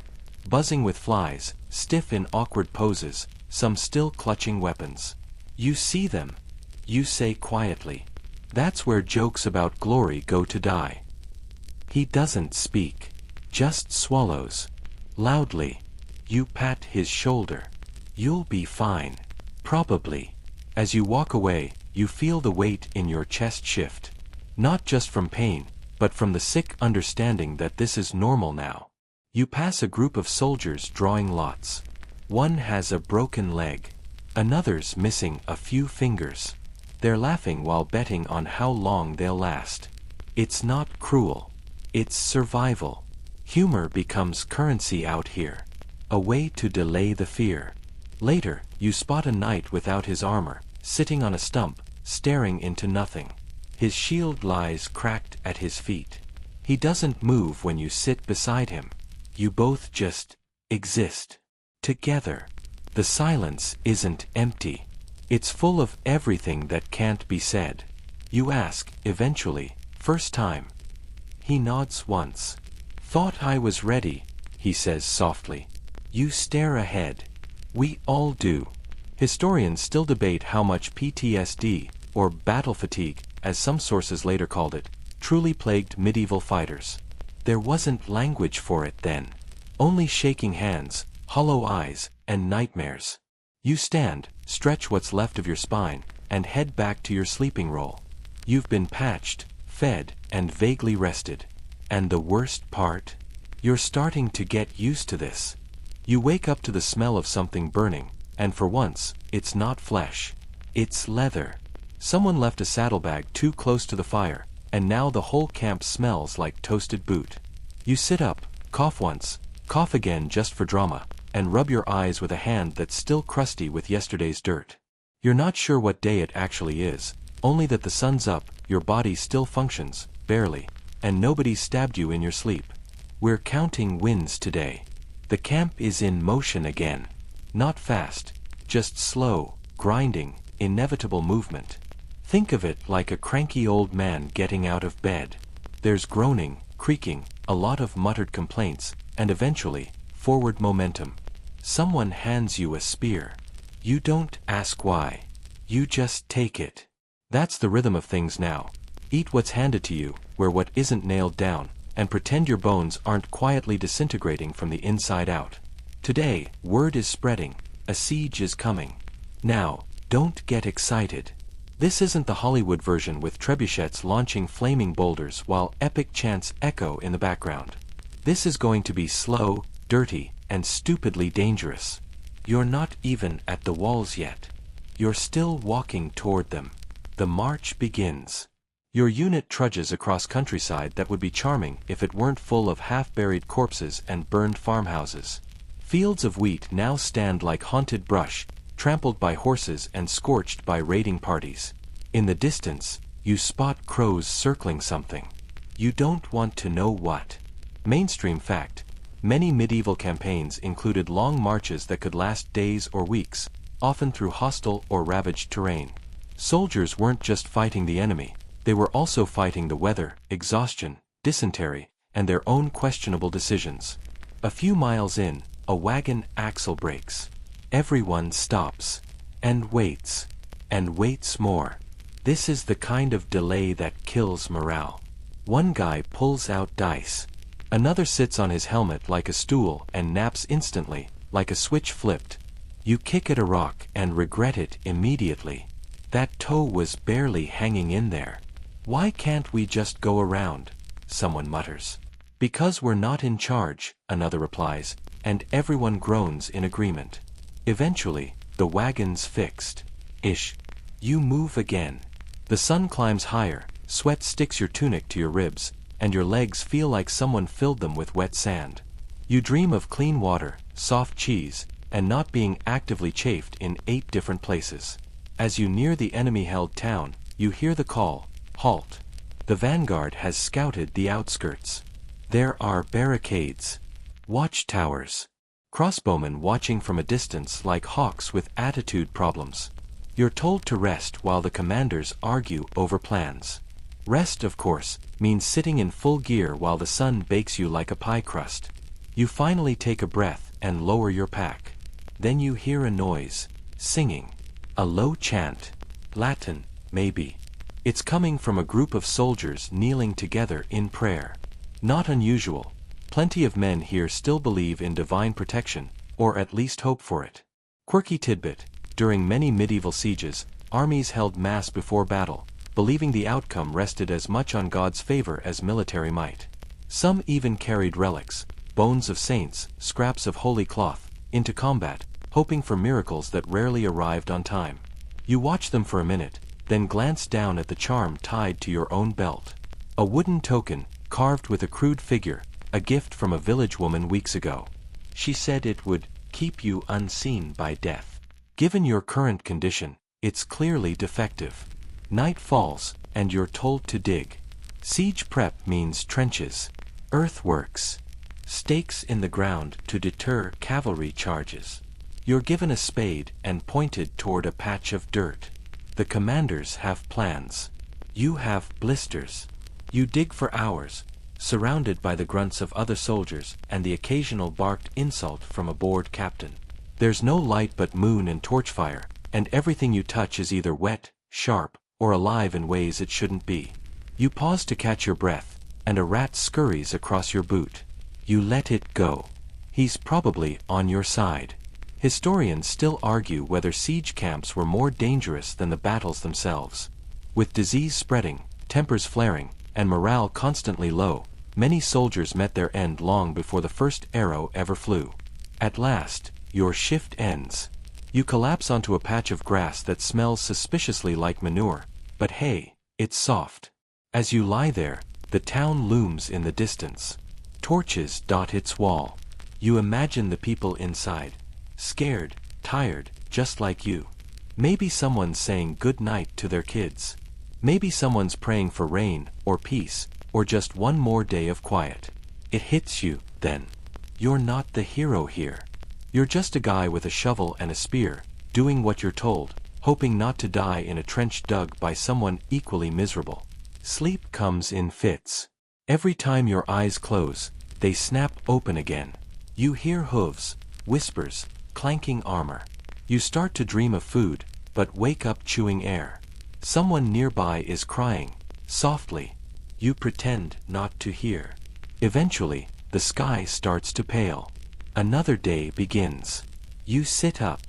A: buzzing with flies, stiff in awkward poses, some still clutching weapons. You see them. You say quietly, "That's where jokes about glory go to die." He doesn't speak, just swallows. Loudly. You pat his shoulder. "You'll be fine. Probably." As you walk away, you feel the weight in your chest shift. Not just from pain, but from the sick understanding that this is normal now. You pass a group of soldiers drawing lots. One has a broken leg. Another's missing a few fingers. They're laughing while betting on how long they'll last. It's not cruel. It's survival. Humor becomes currency out here. A way to delay the fear. Later, you spot a knight without his armor, sitting on a stump, staring into nothing. His shield lies cracked at his feet. He doesn't move when you sit beside him. You both just exist. Together. The silence isn't empty. It's full of everything that can't be said. You ask, eventually, "First time?" He nods once. "Thought I was ready," he says softly. You stare ahead. We all do. Historians still debate how much PTSD, or battle fatigue, as some sources later called it, truly plagued medieval fighters. There wasn't language for it then. Only shaking hands, hollow eyes, and nightmares. You stand, stretch what's left of your spine, and head back to your sleeping roll. You've been patched, fed, and vaguely rested. And the worst part? You're starting to get used to this. You wake up to the smell of something burning, and for once, it's not flesh. It's leather. Someone left a saddlebag too close to the fire, and now the whole camp smells like toasted boot. You sit up, cough once, cough again just for drama, and rub your eyes with a hand that's still crusty with yesterday's dirt. You're not sure what day it actually is, only that the sun's up, your body still functions, barely, and nobody stabbed you in your sleep. We're counting wins today. The camp is in motion again. Not fast, just slow, grinding, inevitable movement. Think of it like a cranky old man getting out of bed. There's groaning, creaking, a lot of muttered complaints, and eventually, forward momentum. Someone hands you a spear. You don't ask why. You just take it. That's the rhythm of things now. Eat what's handed to you, wear what isn't nailed down, and pretend your bones aren't quietly disintegrating from the inside out. Today, word is spreading, a siege is coming. Now, don't get excited. This isn't the Hollywood version with trebuchets launching flaming boulders while epic chants echo in the background. This is going to be slow, dirty, and stupidly dangerous. You're not even at the walls yet. You're still walking toward them. The march begins. Your unit trudges across countryside that would be charming if it weren't full of half-buried corpses and burned farmhouses. Fields of wheat now stand like haunted brush, trampled by horses and scorched by raiding parties. In the distance, you spot crows circling something. You don't want to know what. Mainstream fact: many medieval campaigns included long marches that could last days or weeks, often through hostile or ravaged terrain. Soldiers weren't just fighting the enemy, they were also fighting the weather, exhaustion, dysentery, and their own questionable decisions. A few miles in, a wagon axle breaks. Everyone stops. And waits. And waits more. This is the kind of delay that kills morale. One guy pulls out dice. Another sits on his helmet like a stool and naps instantly, like a switch flipped. You kick at a rock and regret it immediately. That toe was barely hanging in there. Why can't we just go around? Someone mutters. Because we're not in charge, another replies, and everyone groans in agreement. Eventually, the wagon's fixed. Ish. You move again. The sun climbs higher, sweat sticks your tunic to your ribs, and your legs feel like someone filled them with wet sand. You dream of clean water, soft cheese, and not being actively chafed in 8 different places. As you near the enemy-held town, you hear the call, halt. The vanguard has scouted the outskirts. There are barricades. Watchtowers. Crossbowmen watching from a distance like hawks with attitude problems. You're told to rest while the commanders argue over plans. Rest, of course, means sitting in full gear while the sun bakes you like a pie crust. You finally take a breath and lower your pack. Then you hear a noise. Singing. A low chant. Latin, maybe. It's coming from a group of soldiers kneeling together in prayer. Not unusual. Plenty of men here still believe in divine protection, or at least hope for it. Quirky tidbit: during many medieval sieges, armies held mass before battle, believing the outcome rested as much on God's favor as military might. Some even carried relics, bones of saints, scraps of holy cloth, into combat, hoping for miracles that rarely arrived on time. You watch them for a minute, then glance down at the charm tied to your own belt. A wooden token, carved with a crude figure, a gift from a village woman weeks ago. She said it would keep you unseen by death. Given your current condition, it's clearly defective. Night falls, and you're told to dig. Siege prep means trenches, earthworks, stakes in the ground to deter cavalry charges. You're given a spade and pointed toward a patch of dirt. The commanders have plans. You have blisters. You dig for hours, surrounded by the grunts of other soldiers and the occasional barked insult from a bored captain. There's no light but moon and torchfire, and everything you touch is either wet, sharp, or alive in ways it shouldn't be. You pause to catch your breath, and a rat scurries across your boot. You let it go. He's probably on your side. Historians still argue whether siege camps were more dangerous than the battles themselves. With disease spreading, tempers flaring, and morale constantly low, many soldiers met their end long before the first arrow ever flew. At last, your shift ends. You collapse onto a patch of grass that smells suspiciously like manure, but hey, it's soft. As you lie there, the town looms in the distance. Torches dot its wall. You imagine the people inside. Scared, tired, just like you. Maybe someone's saying good night to their kids. Maybe someone's praying for rain, or peace, or just one more day of quiet. It hits you, then. You're not the hero here. You're just a guy with a shovel and a spear, doing what you're told, hoping not to die in a trench dug by someone equally miserable. Sleep comes in fits. Every time your eyes close, they snap open again. You hear hooves, whispers, clanking armor. You start to dream of food, but wake up chewing air. Someone nearby is crying, softly. You pretend not to hear. Eventually, the sky starts to pale. Another day begins. You sit up,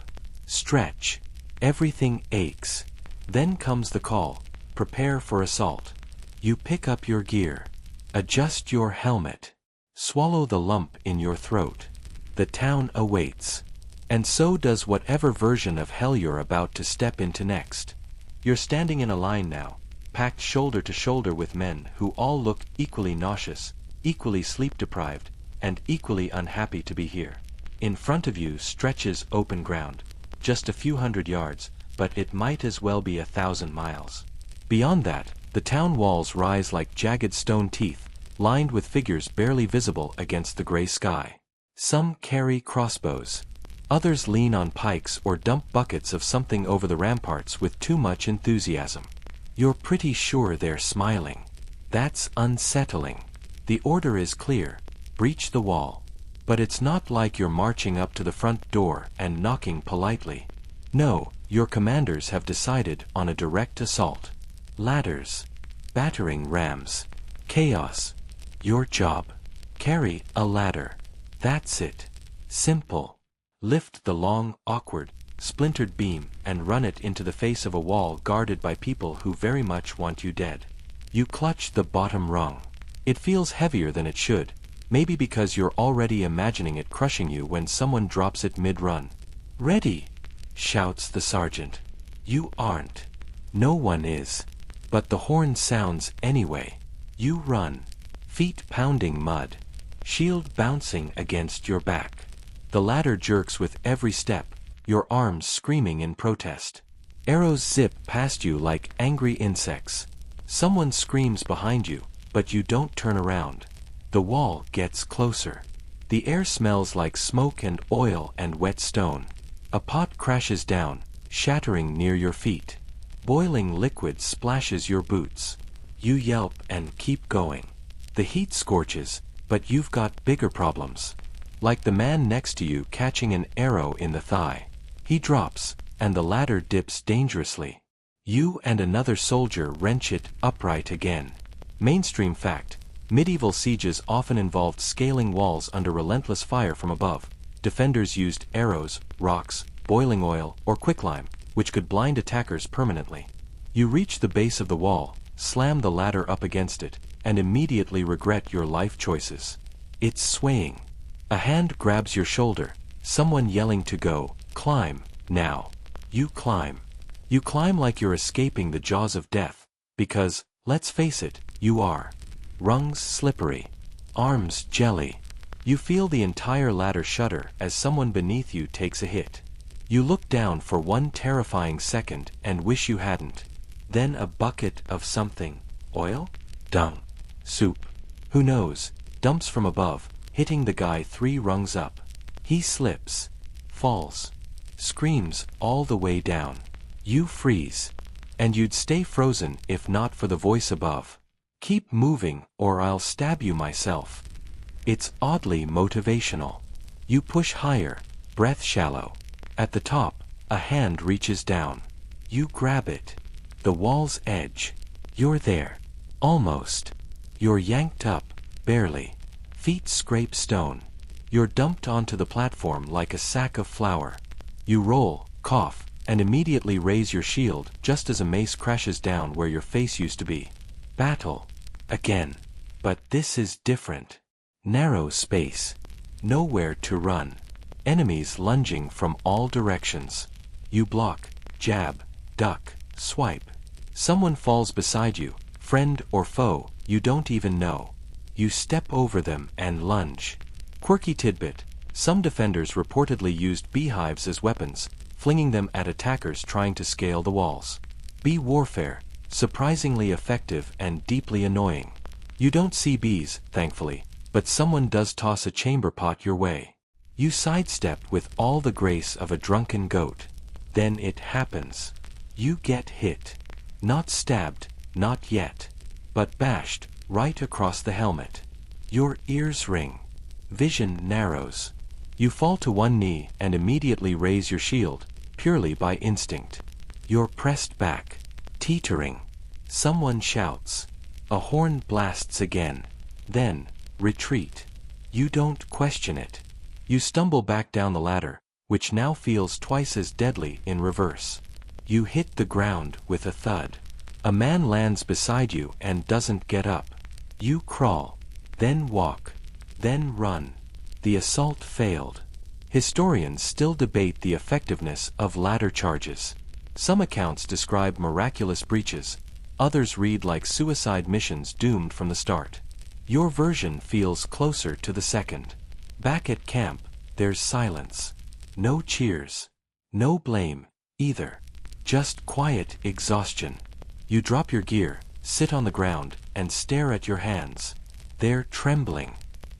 A: stretch. Everything aches. Then comes the call. Prepare for assault. You pick up your gear. Adjust your helmet. Swallow the lump in your throat. The town awaits. And so does whatever version of hell you're about to step into next. You're standing in a line now, packed shoulder to shoulder with men who all look equally nauseous, equally sleep-deprived, and equally unhappy to be here. In front of you stretches open ground, just a few hundred yards, but it might as well be 1,000 miles. Beyond that, the town walls rise like jagged stone teeth, lined with figures barely visible against the gray sky. Some carry crossbows. Others lean on pikes or dump buckets of something over the ramparts with too much enthusiasm. You're pretty sure they're smiling. That's unsettling. The order is clear: breach the wall. But it's not like you're marching up to the front door and knocking politely. No, your commanders have decided on a direct assault. Ladders. Battering rams. Chaos. Your job. Carry a ladder. That's it. Simple. Lift the long, awkward, splintered beam and run it into the face of a wall guarded by people who very much want you dead. You clutch the bottom rung. It feels heavier than it should, maybe because you're already imagining it crushing you when someone drops it mid-run. "Ready!" shouts the sergeant. You aren't. No one is. But the horn sounds anyway. You run. Feet pounding mud. Shield bouncing against your back. The ladder jerks with every step, your arms screaming in protest. Arrows zip past you like angry insects. Someone screams behind you, but you don't turn around. The wall gets closer. The air smells like smoke and oil and wet stone. A pot crashes down, shattering near your feet. Boiling liquid splashes your boots. You yelp and keep going. The heat scorches, but you've got bigger problems. like the man next to you catching an arrow in the thigh. He drops, and the ladder dips dangerously. You and another soldier wrench it upright again. Mainstream fact: medieval sieges often involved scaling walls under relentless fire from above. Defenders used arrows, rocks, boiling oil, or quicklime, which could blind attackers permanently. You reach the base of the wall, slam the ladder up against it, and immediately regret your life choices. It's swaying. A hand grabs your shoulder, someone yelling to go, climb, now. You climb. You climb like you're escaping the jaws of death, because, let's face it, you are. Rungs slippery. Arms jelly. You feel the entire ladder shudder as someone beneath you takes a hit. You look down for one terrifying second and wish you hadn't. Then a bucket of something. Oil? Dung. Soup. Who knows? Dumps from above, hitting the guy 3 rungs up. He slips. Falls. Screams all the way down. You freeze. And you'd stay frozen if not for the voice above. Keep moving or I'll stab you myself. It's oddly motivational. You push higher, breath shallow. At the top, a hand reaches down. You grab it. The wall's edge. You're there. Almost. You're yanked up, barely. Feet scrape stone. You're dumped onto the platform like a sack of flour. You roll, cough, and immediately raise your shield just as a mace crashes down where your face used to be. Battle. Again. But this is different. Narrow space. Nowhere to run. Enemies lunging from all directions. You block, jab, duck, swipe. Someone falls beside you, friend or foe, you don't even know. You step over them and lunge. Quirky tidbit: some defenders reportedly used beehives as weapons, flinging them at attackers trying to scale the walls. Bee warfare, surprisingly effective and deeply annoying. You don't see bees, thankfully, but someone does toss a chamber pot your way. You sidestep with all the grace of a drunken goat. Then it happens. You get hit. Not stabbed, not yet. But bashed, right across the helmet. Your ears ring. Vision narrows. You fall to one knee and immediately raise your shield, purely by instinct. You're pressed back. Teetering. Someone shouts. A horn blasts again. Then, retreat. You don't question it. You stumble back down the ladder, which now feels twice as deadly in reverse. You hit the ground with a thud. A man lands beside you and doesn't get up. You crawl, then walk, then run. The assault failed. Historians still debate the effectiveness of ladder charges. Some accounts describe miraculous breaches, others read like suicide missions doomed from the start. Your version feels closer to the second. Back at camp, there's silence. No cheers. No blame, either. Just quiet exhaustion. You drop your gear, sit on the ground, and stare at your hands. They're trembling.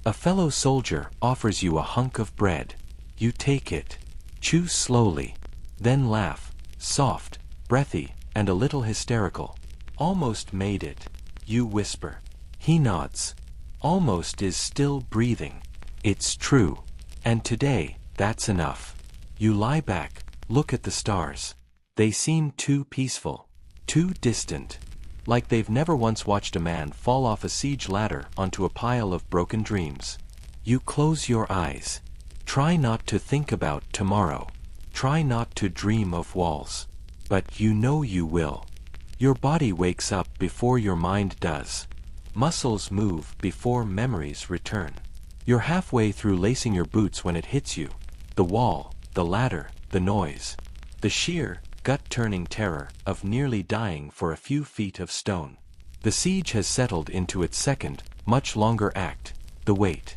A: A fellow soldier offers you a hunk of bread. You take it. Chew slowly. Then laugh. Soft, breathy, and a little hysterical. Almost made it. You whisper. He nods. Almost is still breathing. It's true. And today, that's enough. You lie back, look at the stars. They seem too peaceful. Too distant. Like they've never once watched a man fall off a siege ladder onto a pile of broken dreams. You close your eyes. Try not to think about tomorrow. Try not to dream of walls. But you know you will. Your body wakes up before your mind does. Muscles move before memories return. You're halfway through lacing your boots when it hits you. The wall, the ladder, the noise. The sheer, gut-turning terror of nearly dying for a few feet of stone. The siege has settled into its second, much longer act, the wait.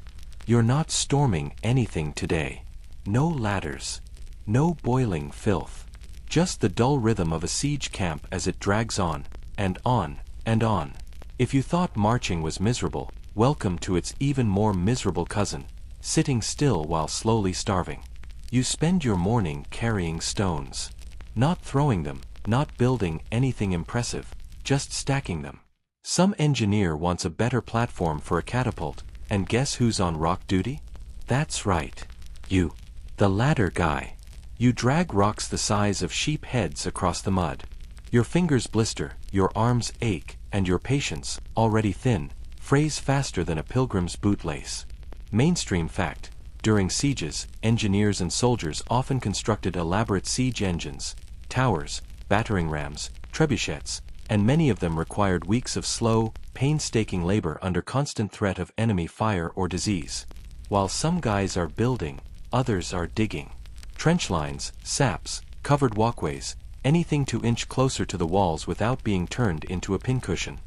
A: You're not storming anything today. No ladders. No boiling filth. Just the dull rhythm of a siege camp as it drags on, and on, and on. If you thought marching was miserable, welcome to its even more miserable cousin, sitting still while slowly starving. You spend your morning carrying stones. Not throwing them, not building anything impressive, just stacking them. Some engineer wants a better platform for a catapult, and guess who's on rock duty? That's right. You. The ladder guy. You drag rocks the size of sheep heads across the mud. Your fingers blister, your arms ache, and your patience, already thin, frays faster than a pilgrim's bootlace. Mainstream fact: during sieges, engineers and soldiers often constructed elaborate siege engines, towers, battering rams, trebuchets, and many of them required weeks of slow, painstaking labor under constant threat of enemy fire or disease. While some guys are building, others are digging. Trench lines, saps, covered walkways, anything to inch closer to the walls without being turned into a pincushion.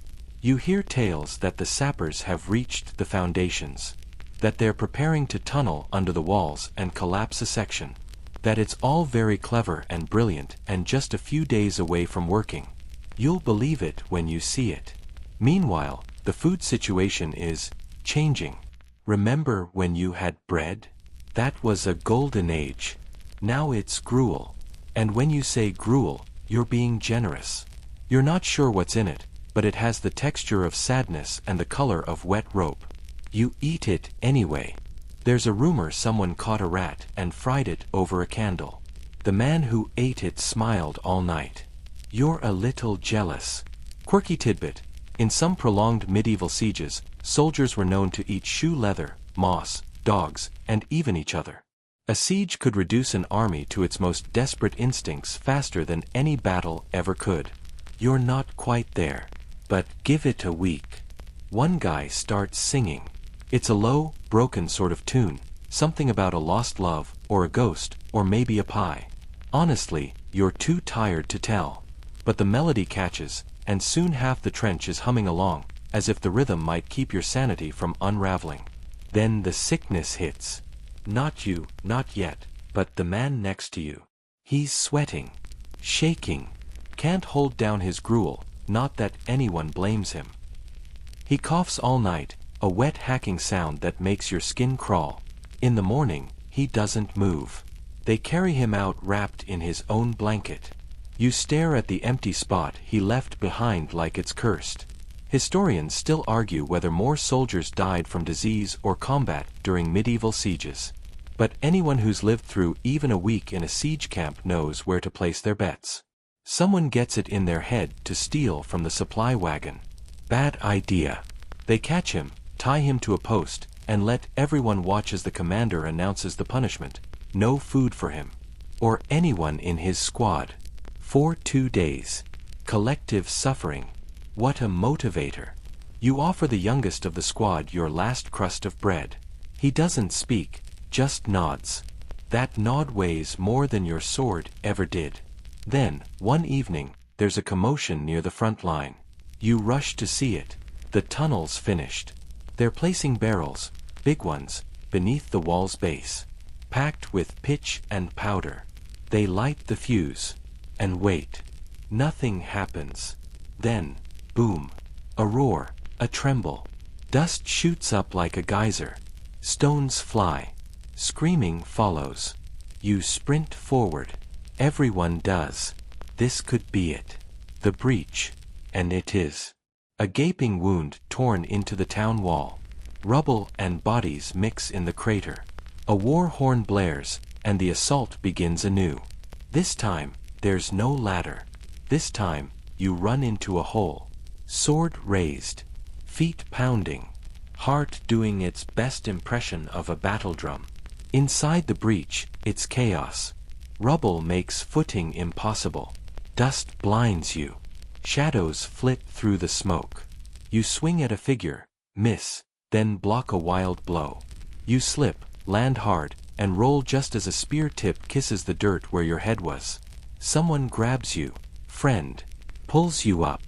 A: You hear tales that the sappers have reached the foundations, that they're preparing to tunnel under the walls and collapse a section, that it's all very clever and brilliant and just a few days away from working. You'll believe it when you see it. Meanwhile, the food situation is changing. Remember when you had bread? That was a golden age. Now it's gruel. And when you say gruel, you're being generous. You're not sure what's in it, but it has the texture of sadness and the color of wet rope. You eat it anyway. There's a rumor someone caught a rat and fried it over a candle. The man who ate it smiled all night. You're a little jealous. Quirky tidbit: in some prolonged medieval sieges, soldiers were known to eat shoe leather, moss, dogs, and even each other. A siege could reduce an army to its most desperate instincts faster than any battle ever could. You're not quite there. But give it a week. One guy starts singing. It's a low, broken sort of tune, something about a lost love, or a ghost, or maybe a pie. Honestly, you're too tired to tell. But the melody catches, and soon half the trench is humming along, as if the rhythm might keep your sanity from unraveling. Then the sickness hits. Not you, not yet, but the man next to you. He's sweating, shaking, can't hold down his gruel, not that anyone blames him. He coughs all night, a wet hacking sound that makes your skin crawl. In the morning, he doesn't move. They carry him out wrapped in his own blanket. You stare at the empty spot he left behind like it's cursed. Historians still argue whether more soldiers died from disease or combat during medieval sieges. But anyone who's lived through even a week in a siege camp knows where to place their bets. Someone gets it in their head to steal from the supply wagon. Bad idea. They catch him, tie him to a post, and let everyone watch as the commander announces the punishment: no food for him, or anyone in his squad, for 2 days. Collective suffering. What a motivator. You offer the youngest of the squad your last crust of bread. He doesn't speak, just nods. That nod weighs more than your sword ever did. Then, one evening, there's a commotion near the front line. You rush to see it. The tunnel's finished. They're placing barrels, big ones, beneath the wall's base, packed with pitch and powder. They light the fuse, and wait. Nothing happens. Then, boom. A roar, a tremble. Dust shoots up like a geyser. Stones fly. Screaming follows. You sprint forward. Everyone does. This could be it. The breach. And it is. A gaping wound torn into the town wall. Rubble and bodies mix in the crater. A war horn blares, and the assault begins anew. This time, there's no ladder. This time, you run into a hole. Sword raised. Feet pounding. Heart doing its best impression of a battle drum. Inside the breach, it's chaos. Rubble makes footing impossible. Dust blinds you. Shadows flit through the smoke. You swing at a figure, miss, then block a wild blow. You slip, land hard, and roll just as a spear tip kisses the dirt where your head was. Someone grabs you, friend, pulls you up,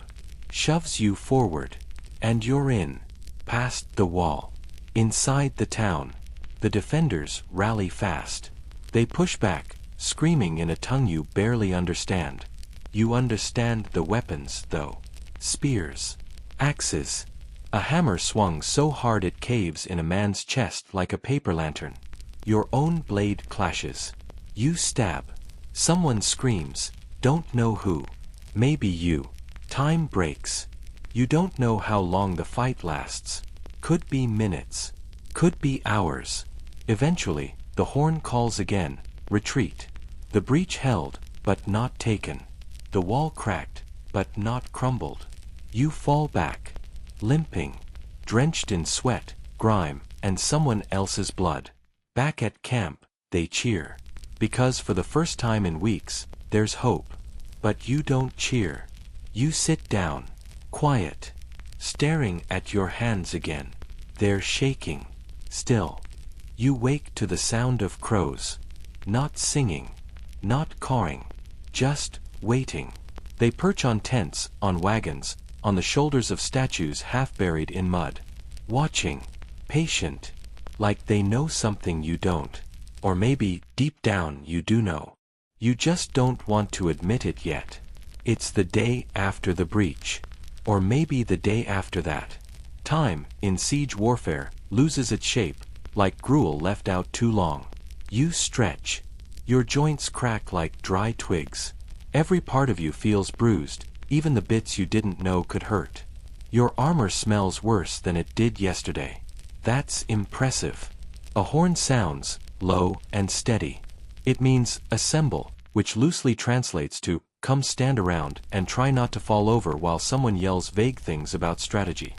A: shoves you forward, and you're in, past the wall, inside the town. The defenders rally fast. They push back, screaming in a tongue you barely understand. You understand the weapons, though. Spears. Axes. A hammer swung so hard it caves in a man's chest like a paper lantern. Your own blade clashes. You stab. Someone screams, don't know who. Maybe you. Time breaks. You don't know how long the fight lasts. Could be minutes. Could be hours. Eventually, the horn calls again, retreat. The breach held, but not taken. The wall cracked, but not crumbled. You fall back, limping, drenched in sweat, grime, and someone else's blood. Back at camp, they cheer. Because for the first time in weeks, there's hope. But you don't cheer. You sit down, quiet, staring at your hands again. They're shaking. Still. You wake to the sound of crows. Not singing, not cawing, just waiting. They perch on tents, on wagons, on the shoulders of statues half buried in mud. Watching, patient, like they know something you don't. Or maybe, deep down you do know. You just don't want to admit it yet. It's the day after the breach. Or maybe the day after that. Time, in siege warfare, loses its shape, like gruel left out too long. You stretch. Your joints crack like dry twigs. Every part of you feels bruised, even the bits you didn't know could hurt. Your armor smells worse than it did yesterday. That's impressive. A horn sounds, low and steady. It means, assemble, which loosely translates to, come stand around and try not to fall over while someone yells vague things about strategy.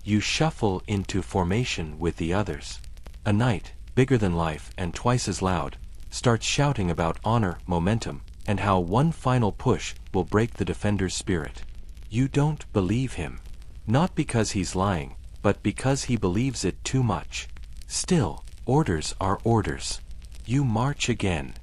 A: You shuffle into formation with the others. A knight, bigger than life and twice as loud, starts shouting about honor, momentum, and how one final push will break the defender's spirit. You don't believe him. Not because he's lying, but because he believes it too much. Still, orders are orders. You march again.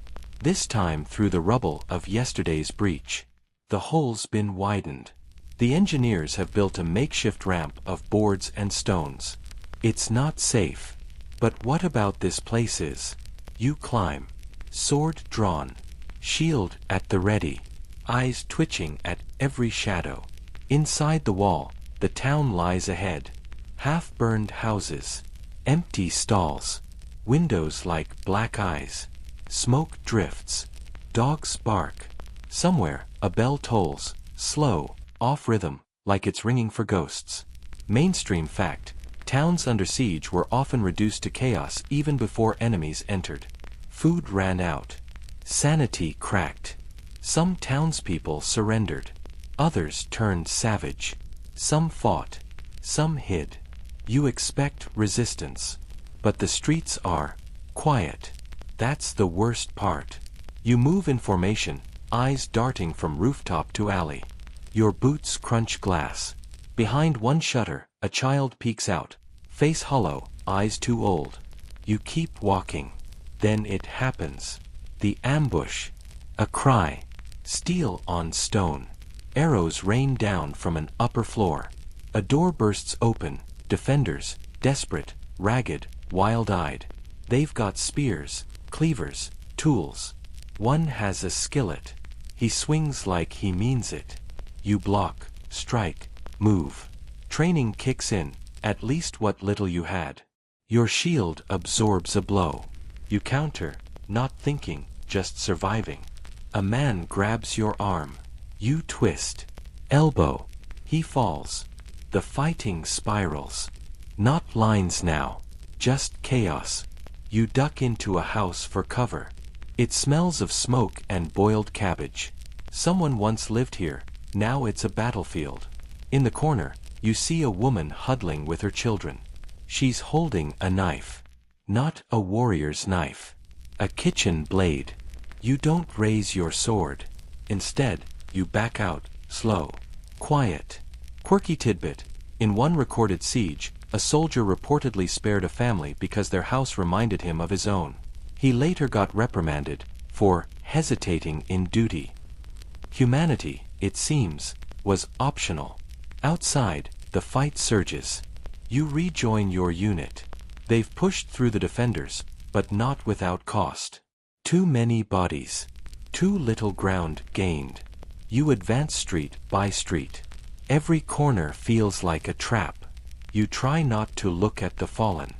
A: This time through the rubble of yesterday's breach. The hole's been widened. The engineers have built a makeshift ramp of boards and stones. It's not safe. But what about this place is? You climb. Sword drawn. Shield at the ready. Eyes twitching at every shadow. Inside the wall, the town lies ahead. Half-burned houses. Empty stalls. Windows like black eyes. Smoke drifts. Dogs bark. Somewhere, a bell tolls, slow, off rhythm, like it's ringing for ghosts. Mainstream fact, towns under siege were often reduced to chaos even before enemies entered. Food ran out. Sanity cracked. Some townspeople surrendered. Others turned savage. Some fought. Some hid. You expect resistance. But the streets are quiet. That's the worst part. You move in formation, eyes darting from rooftop to alley. Your boots crunch glass. Behind one shutter, a child peeks out, face hollow, eyes too old. You keep walking. Then it happens. The ambush. A cry. Steel on stone. Arrows rain down from an upper floor. A door bursts open. Defenders, desperate, ragged, wild-eyed. They've got spears, cleavers, tools. One has a skillet. He swings like he means it. You block, strike, move. Training kicks in, at least what little you had. Your shield absorbs a blow. You counter, not thinking, just surviving. A man grabs your arm. You twist. Elbow. He falls. The fighting spirals. Not lines now. Just chaos. You duck into a house for cover. It smells of smoke and boiled cabbage. Someone once lived here, now it's a battlefield. In the corner, you see a woman huddling with her children. She's holding a knife. Not a warrior's knife. A kitchen blade. You don't raise your sword. Instead, you back out, slow, quiet. Quirky tidbit. In one recorded siege, a soldier reportedly spared a family because their house reminded him of his own. He later got reprimanded for hesitating in duty. Humanity, it seems, was optional. Outside, the fight surges. You rejoin your unit. They've pushed through the defenders, but not without cost. Too many bodies. Too little ground gained. You advance street by street. Every corner feels like a trap. You try not to look at the fallen.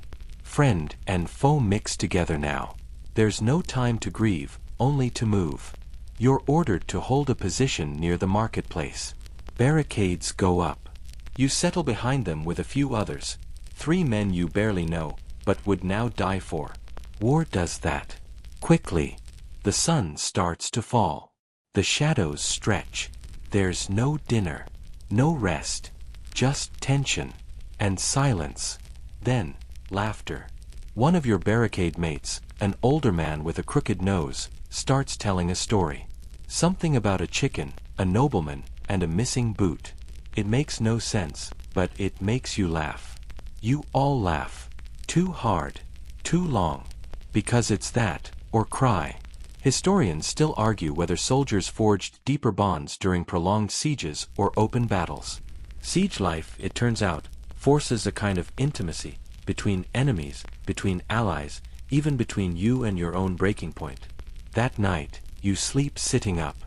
A: Friend and foe mix together now. There's no time to grieve, only to move. You're ordered to hold a position near the marketplace. Barricades go up. You settle behind them with a few others. 3 men you barely know, but would now die for. War does that. Quickly. The sun starts to fall. The shadows stretch. There's no dinner. No rest. Just tension. And silence. Then, laughter. One of your barricade mates, an older man with a crooked nose, starts telling a story. Something about a chicken, a nobleman, and a missing boot. It makes no sense, but it makes you laugh. You all laugh. Too hard. Too long. Because it's that, or cry. Historians still argue whether soldiers forged deeper bonds during prolonged sieges or open battles. Siege life, it turns out, forces a kind of intimacy between enemies, between allies, even between you and your own breaking point. That night, you sleep sitting up.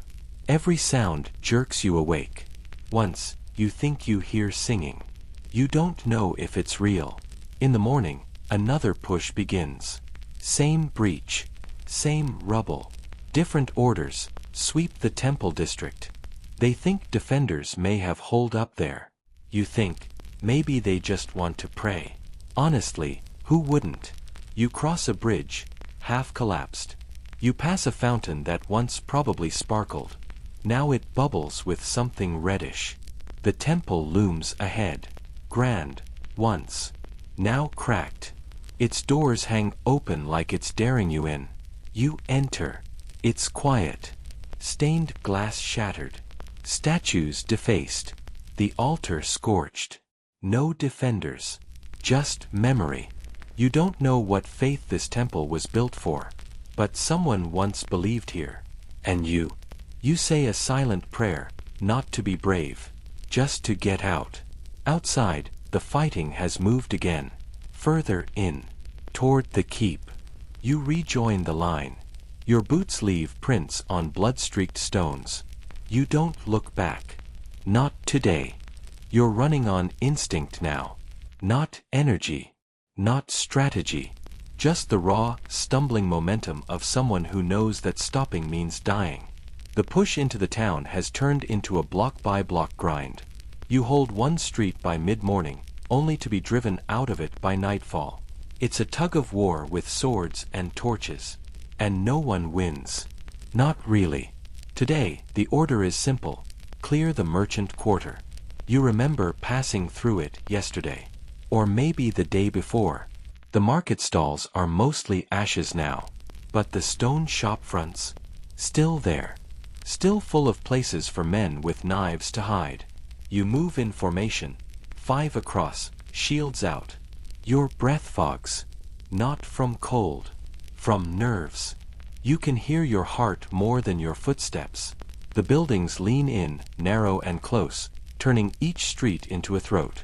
A: Every sound jerks you awake. Once, you think you hear singing. You don't know if it's real. In the morning, another push begins. Same breach. Same rubble. Different orders. Sweep the temple district. They think defenders may have holed up there. You think, maybe they just want to pray. Honestly, who wouldn't? You cross a bridge, half collapsed. You pass a fountain that once probably sparkled. Now it bubbles with something reddish. The temple looms ahead. Grand, once. Now cracked. Its doors hang open like it's daring you in. You enter. It's quiet. Stained glass shattered. Statues defaced. The altar scorched. No defenders. Just memory. You don't know what faith this temple was built for. But someone once believed here. And you say a silent prayer, not to be brave. Just to get out. Outside, the fighting has moved again. Further in. Toward the keep. You rejoin the line. Your boots leave prints on blood-streaked stones. You don't look back. Not today. You're running on instinct now. Not energy. Not strategy. Just the raw, stumbling momentum of someone who knows that stopping means dying. The push into the town has turned into a block-by-block grind. You hold one street by mid-morning, only to be driven out of it by nightfall. It's a tug-of-war with swords and torches. And no one wins. Not really. Today, the order is simple. Clear the merchant quarter. You remember passing through it yesterday. Or maybe the day before. The market stalls are mostly ashes now. But the stone shop fronts? Still there. Still full of places for men with knives to hide. You move in formation. 5 across, shields out. Your breath fogs. Not from cold. From nerves. You can hear your heart more than your footsteps. The buildings lean in, narrow and close, turning each street into a throat.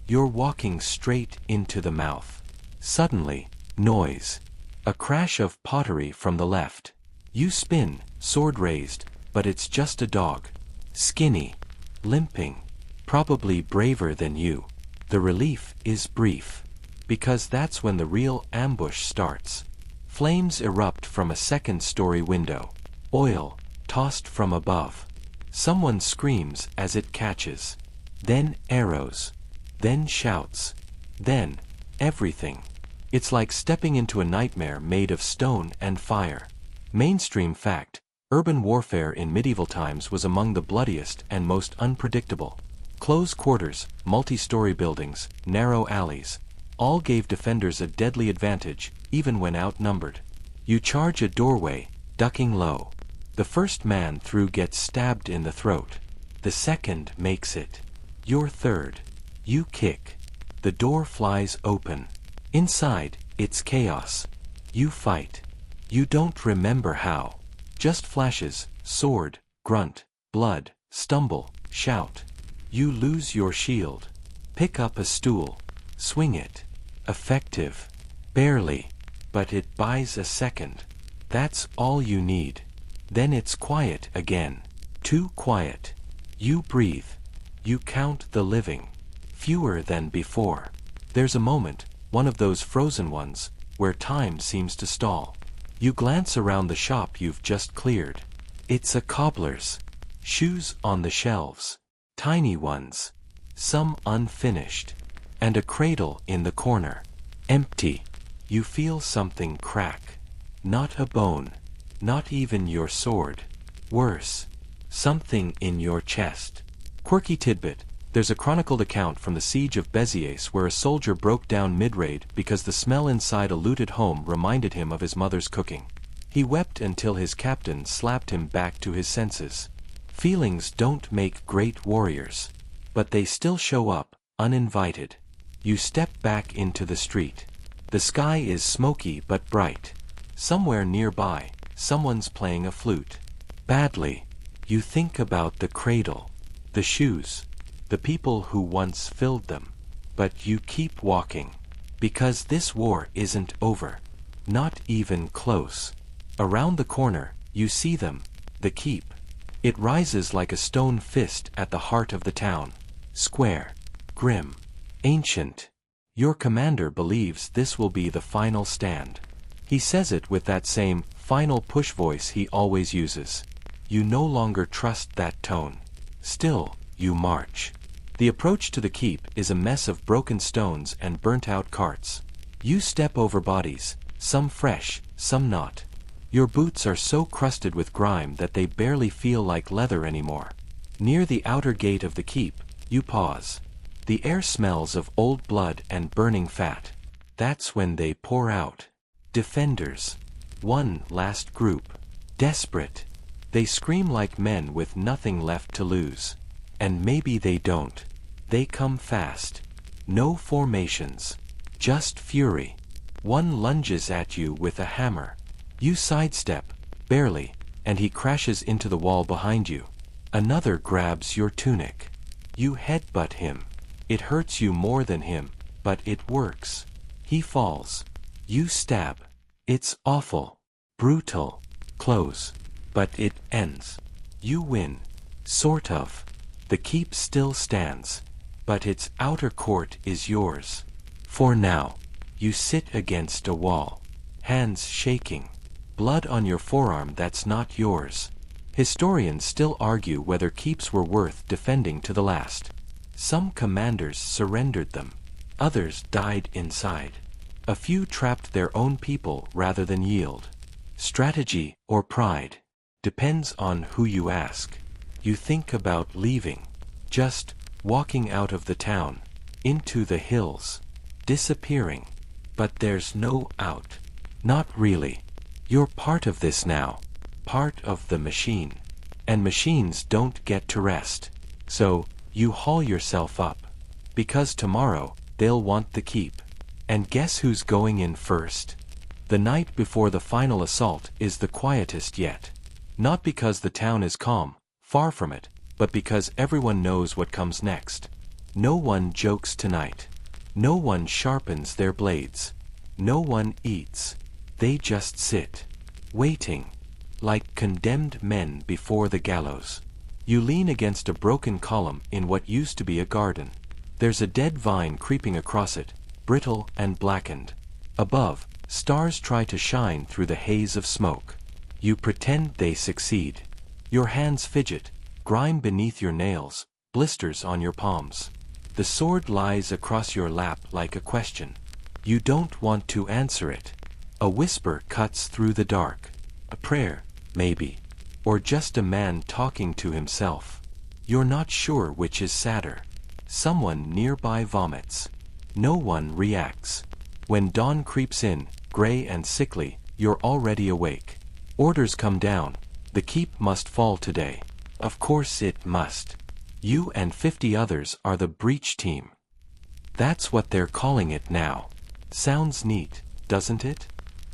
A: You're walking straight into the mouth. Suddenly, noise. A crash of pottery from the left. You spin, sword raised, but it's just a dog. Skinny. Limping. Probably braver than you. The relief is brief. Because that's when the real ambush starts. Flames erupt from a second-story window. Oil, tossed from above. Someone screams as it catches. Then arrows. Then shouts. Then, everything. It's like stepping into a nightmare made of stone and fire. Mainstream fact, urban warfare in medieval times was among the bloodiest and most unpredictable. Close quarters, multi-story buildings, narrow alleys, all gave defenders a deadly advantage, even when outnumbered. You charge a doorway, ducking low. The first man through gets stabbed in the throat. The second makes it. Your third. You kick. The door flies open. Inside, it's chaos. You fight. You don't remember how. Just flashes, sword, grunt, blood, stumble, shout. You lose your shield. Pick up a stool. Swing it. Effective. Barely. But it buys a second. That's all you need. Then it's quiet again. Too quiet. You breathe. You count the living. Fewer than before. There's a moment, one of those frozen ones, where time seems to stall. You glance around the shop you've just cleared. It's a cobbler's. Shoes on the shelves. Tiny ones. Some unfinished. And a cradle in the corner. Empty. You feel something crack. Not a bone. Not even your sword. Worse. Something in your chest. Quirky tidbit. There's a chronicled account from the siege of Béziers where a soldier broke down mid-raid because the smell inside a looted home reminded him of his mother's cooking. He wept until his captain slapped him back to his senses. Feelings don't make great warriors. But they still show up, uninvited. You step back into the street. The sky is smoky but bright. Somewhere nearby, someone's playing a flute. Badly. You think about the cradle, the shoes, the people who once filled them. But you keep walking. Because this war isn't over. Not even close. Around the corner, you see them, the keep. It rises like a stone fist at the heart of the town. Square. Grim. Ancient. Your commander believes this will be the final stand. He says it with that same final push voice he always uses. You no longer trust that tone. Still, you march. The approach to the keep is a mess of broken stones and burnt-out carts. You step over bodies, some fresh, some not. Your boots are so crusted with grime that they barely feel like leather anymore. Near the outer gate of the keep, you pause. The air smells of old blood and burning fat. That's when they pour out. Defenders. One last group. Desperate. They scream like men with nothing left to lose. And maybe they don't. They come fast. No formations. Just fury. One lunges at you with a hammer. You sidestep, barely, and he crashes into the wall behind you. Another grabs your tunic. You headbutt him. It hurts you more than him, but it works. He falls. You stab. It's awful. Brutal. Close. But it ends. You win. Sort of. The keep still stands. But its outer court is yours. For now. You sit against a wall. Hands shaking. Blood on your forearm that's not yours. Historians still argue whether keeps were worth defending to the last. Some commanders surrendered them. Others died inside. A few trapped their own people rather than yield. Strategy or pride. Depends on who you ask. You think about leaving. Just walking out of the town. Into the hills. Disappearing. But there's no out. Not really. You're part of this now. Part of the machine. And machines don't get to rest. So, you haul yourself up. Because tomorrow, they'll want the keep. And guess who's going in first? The night before the final assault is the quietest yet. Not because the town is calm, far from it, but because everyone knows what comes next. No one jokes tonight. No one sharpens their blades. No one eats. They just sit. Waiting. Like condemned men before the gallows. You lean against a broken column in what used to be a garden. There's a dead vine creeping across it, brittle and blackened. Above, stars try to shine through the haze of smoke. You pretend they succeed. Your hands fidget, grime beneath your nails, blisters on your palms. The sword lies across your lap like a question. You don't want to answer it. A whisper cuts through the dark. A prayer, maybe. Or just a man talking to himself. You're not sure which is sadder. Someone nearby vomits. No one reacts. When dawn creeps in, gray and sickly, you're already awake. Orders come down. The keep must fall today. Of course it must. You and 50 others are the breach team. That's what they're calling it now. Sounds neat, doesn't it?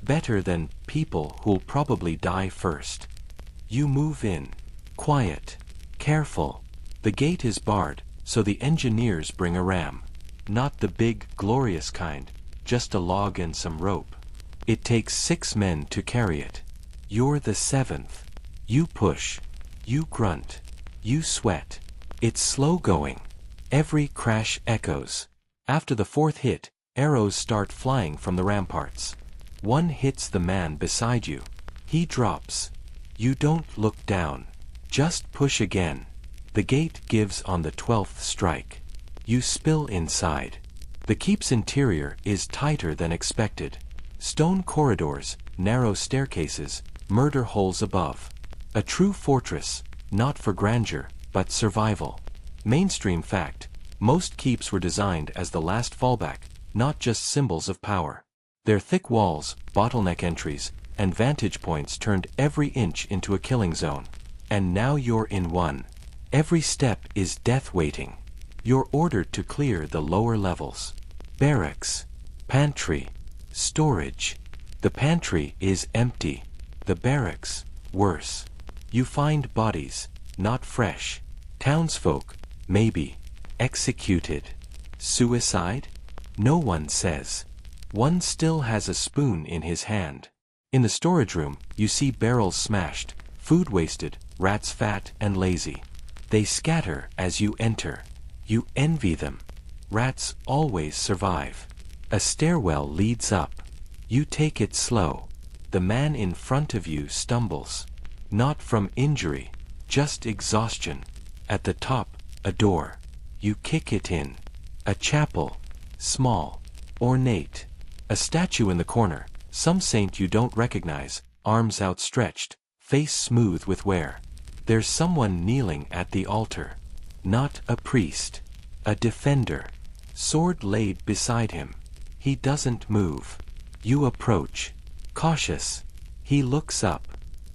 A: Better than people who'll probably die first. You move in. Quiet. Careful. The gate is barred, so the engineers bring a ram. Not the big, glorious kind, just a log and some rope. It takes 6 men to carry it. You're the 7th. You push. You grunt. You sweat. It's slow going. Every crash echoes. After the 4th hit, arrows start flying from the ramparts. One hits the man beside you. He drops. You don't look down. Just push again. The gate gives on the 12th strike. You spill inside. The keep's interior is tighter than expected. Stone corridors, narrow staircases, murder holes above. A true fortress, not for grandeur, but survival. Mainstream fact: most keeps were designed as the last fallback, not just symbols of power. Their thick walls, bottleneck entries, and vantage points turned every inch into a killing zone. And now you're in one. Every step is death waiting. You're ordered to clear the lower levels. Barracks. Pantry. Storage. The pantry is empty. The barracks, worse. You find bodies, not fresh. Townsfolk, maybe. Executed. Suicide? No one says. One still has a spoon in his hand. In the storage room, you see barrels smashed, food wasted, rats fat and lazy. They scatter as you enter. You envy them. Rats always survive. A stairwell leads up. You take it slow. The man in front of you stumbles. Not from injury, just exhaustion. At the top, a door. You kick it in. A chapel. Small. Ornate. A statue in the corner, some saint you don't recognize, arms outstretched, face smooth with wear. There's someone kneeling at the altar. Not a priest. A defender. Sword laid beside him. He doesn't move. You approach. Cautious. He looks up.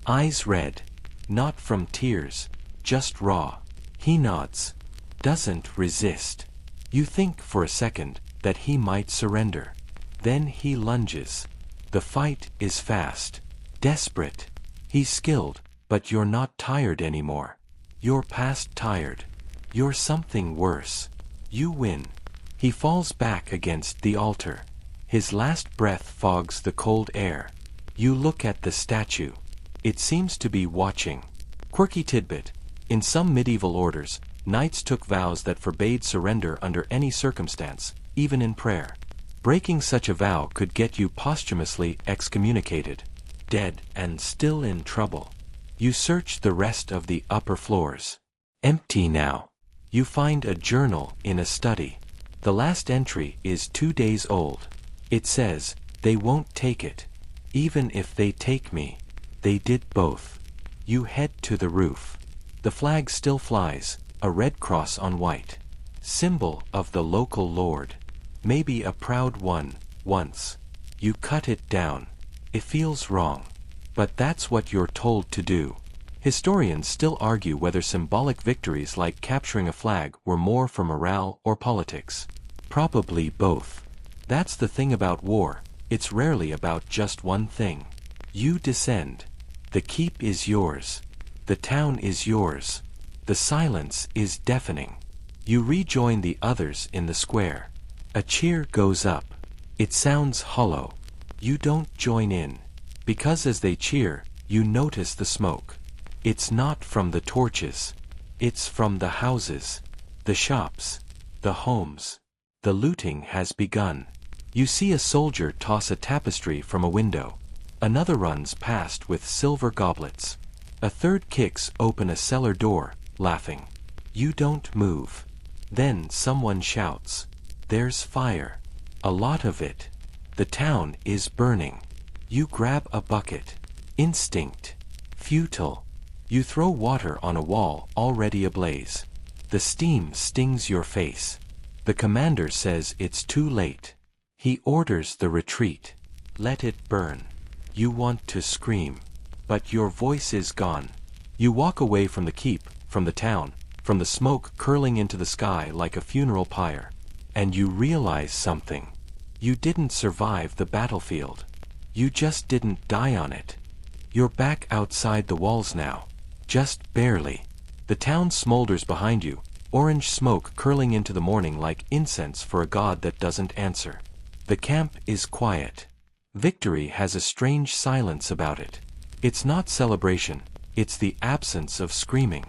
A: Eyes red. Not from tears. Just raw. He nods. Doesn't resist. You think for a second that he might surrender. Then he lunges. The fight is fast. Desperate. He's skilled, but you're not tired anymore. You're past tired. You're something worse. You win. He falls back against the altar. His last breath fogs the cold air. You look at the statue. It seems to be watching. Quirky tidbit. In some medieval orders, knights took vows that forbade surrender under any circumstance, even in prayer. Breaking such a vow could get you posthumously excommunicated. Dead and still in trouble. You search the rest of the upper floors. Empty now. You find a journal in a study. The last entry is 2 days old. It says, "They won't take it. Even if they take me." They did both. You head to the roof. The flag still flies, a red cross on white. Symbol of the local lord. Maybe a proud one, once. You cut it down. It feels wrong. But that's what you're told to do. Historians still argue whether symbolic victories like capturing a flag were more for morale or politics. Probably both. That's the thing about war, it's rarely about just one thing. You descend. The keep is yours. The town is yours. The silence is deafening. You rejoin the others in the square. A cheer goes up. It sounds hollow. You don't join in. Because as they cheer, you notice the smoke. It's not from the torches. It's from the houses, the shops, the homes. The looting has begun. You see a soldier toss a tapestry from a window. Another runs past with silver goblets. A third kicks open a cellar door, laughing. You don't move. Then someone shouts. There's fire. A lot of it. The town is burning. You grab a bucket. Instinct. Futile. You throw water on a wall already ablaze. The steam stings your face. The commander says it's too late. He orders the retreat. Let it burn. You want to scream. But your voice is gone. You walk away from the keep, from the town, from the smoke curling into the sky like a funeral pyre. And you realize something. You didn't survive the battlefield. You just didn't die on it. You're back outside the walls now. Just barely. The town smolders behind you, orange smoke curling into the morning like incense for a god that doesn't answer. The camp is quiet. Victory has a strange silence about it. It's not celebration, it's the absence of screaming.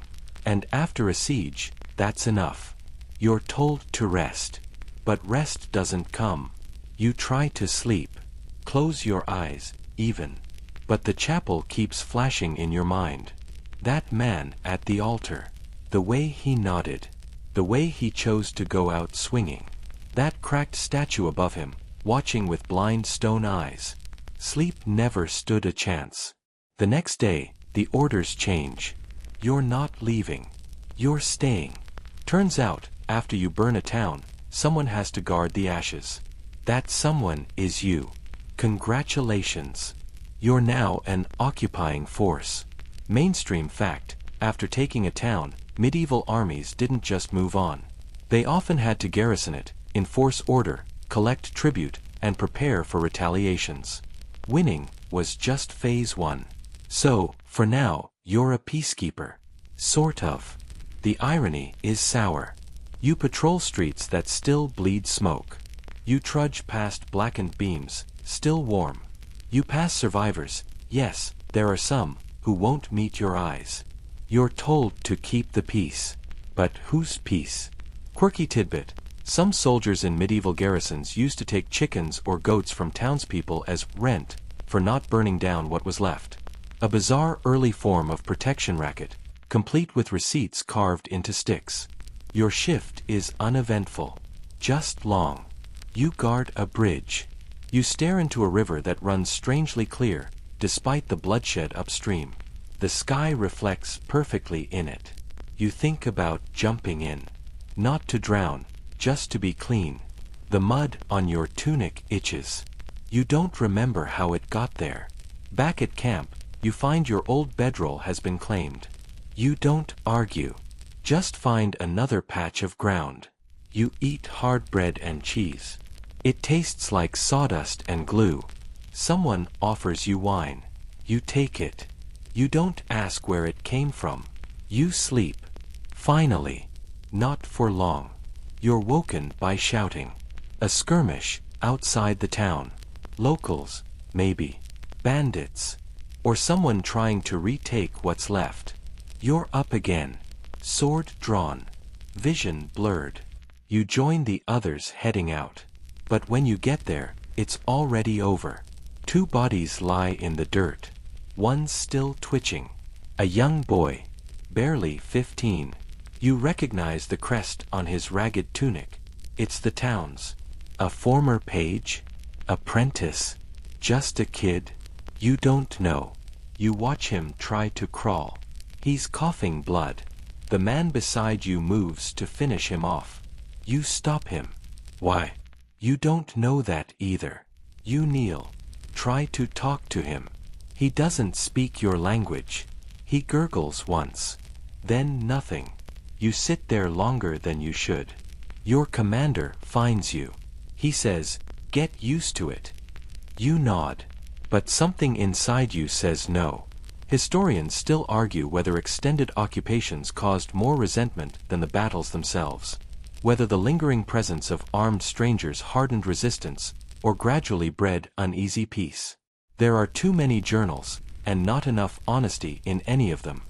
A: And after a siege, that's enough. You're told to rest. But rest doesn't come. You try to sleep. Close your eyes, even. But the chapel keeps flashing in your mind. That man at the altar. The way he nodded. The way he chose to go out swinging. That cracked statue above him, watching with blind stone eyes. Sleep never stood a chance. The next day, the orders change. You're not leaving. You're staying. Turns out, after you burn a town, someone has to guard the ashes. That someone is you. Congratulations. You're now an occupying force. Mainstream fact: after taking a town, medieval armies didn't just move on. They often had to garrison it, enforce order, collect tribute, and prepare for retaliations. Winning was just phase 1. So, for now, you're a peacekeeper. Sort of. The irony is sour. You patrol streets that still bleed smoke. You trudge past blackened beams, still warm. You pass survivors, yes, there are some, who won't meet your eyes. You're told to keep the peace. But whose peace? Quirky tidbit: some soldiers in medieval garrisons used to take chickens or goats from townspeople as rent, for not burning down what was left. A bizarre early form of protection racket, complete with receipts carved into sticks. Your shift is uneventful. Just long. You guard a bridge. You stare into a river that runs strangely clear, despite the bloodshed upstream. The sky reflects perfectly in it. You think about jumping in. Not to drown, just to be clean. The mud on your tunic itches. You don't remember how it got there. Back at camp, you find your old bedroll has been claimed. You don't argue. Just find another patch of ground. You eat hard bread and cheese. It tastes like sawdust and glue. Someone offers you wine. You take it. You don't ask where it came from. You sleep. Finally. Not for long. You're woken by shouting. A skirmish outside the town. Locals, maybe. Bandits. Or someone trying to retake what's left. You're up again. Sword drawn. Vision blurred. You join the others heading out. But when you get there, it's already over. 2 bodies lie in the dirt. One still twitching. A young boy. Barely 15. You recognize the crest on his ragged tunic. It's the town's. A former page? Apprentice? Just a kid? You don't know. You watch him try to crawl. He's coughing blood. The man beside you moves to finish him off. You stop him. Why? You don't know that either. You kneel. Try to talk to him. He doesn't speak your language. He gurgles once. Then nothing. You sit there longer than you should. Your commander finds you. He says, "Get used to it." You nod. But something inside you says no. Historians still argue whether extended occupations caused more resentment than the battles themselves. Whether the lingering presence of armed strangers hardened resistance, or gradually bred uneasy peace. There are too many journals, and not enough honesty in any of them.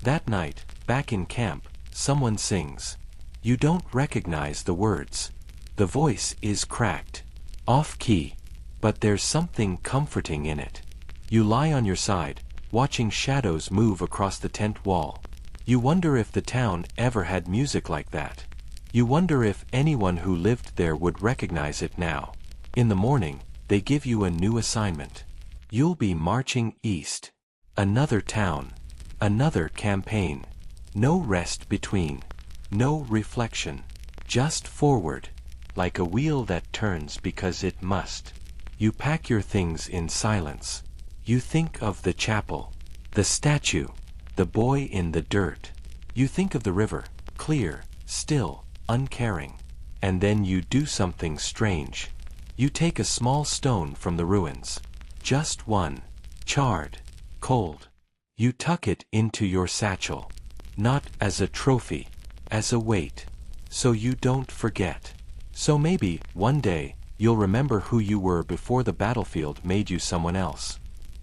A: That night, back in camp, someone sings. You don't recognize the words. The voice is cracked. Off-key. But there's something comforting in it. You lie on your side, watching shadows move across the tent wall. You wonder if the town ever had music like that. You wonder if anyone who lived there would recognize it now. In the morning, they give you a new assignment. You'll be marching east. Another town. Another campaign. No rest between. No reflection. Just forward. Like a wheel that turns because it must. You pack your things in silence. You think of the chapel. The statue. The boy in the dirt. You think of the river. Clear. Still. Uncaring. And then you do something strange. You take a small stone from the ruins. Just one. Charred. Cold. You tuck it into your satchel. Not as a trophy. As a weight. So you don't forget. So maybe, one day, you'll remember who you were before the battlefield made you someone else.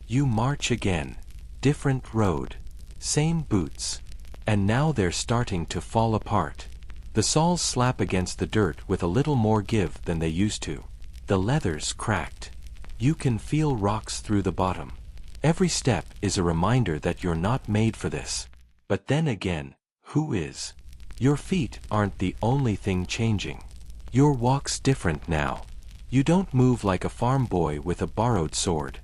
A: You march again. Different road. Same boots. And now they're starting to fall apart. The soles slap against the dirt with a little more give than they used to. The leather's cracked. You can feel rocks through the bottom. Every step is a reminder that you're not made for this. But then again, who is? Your feet aren't the only thing changing. Your walk's different now. You don't move like a farm boy with a borrowed sword.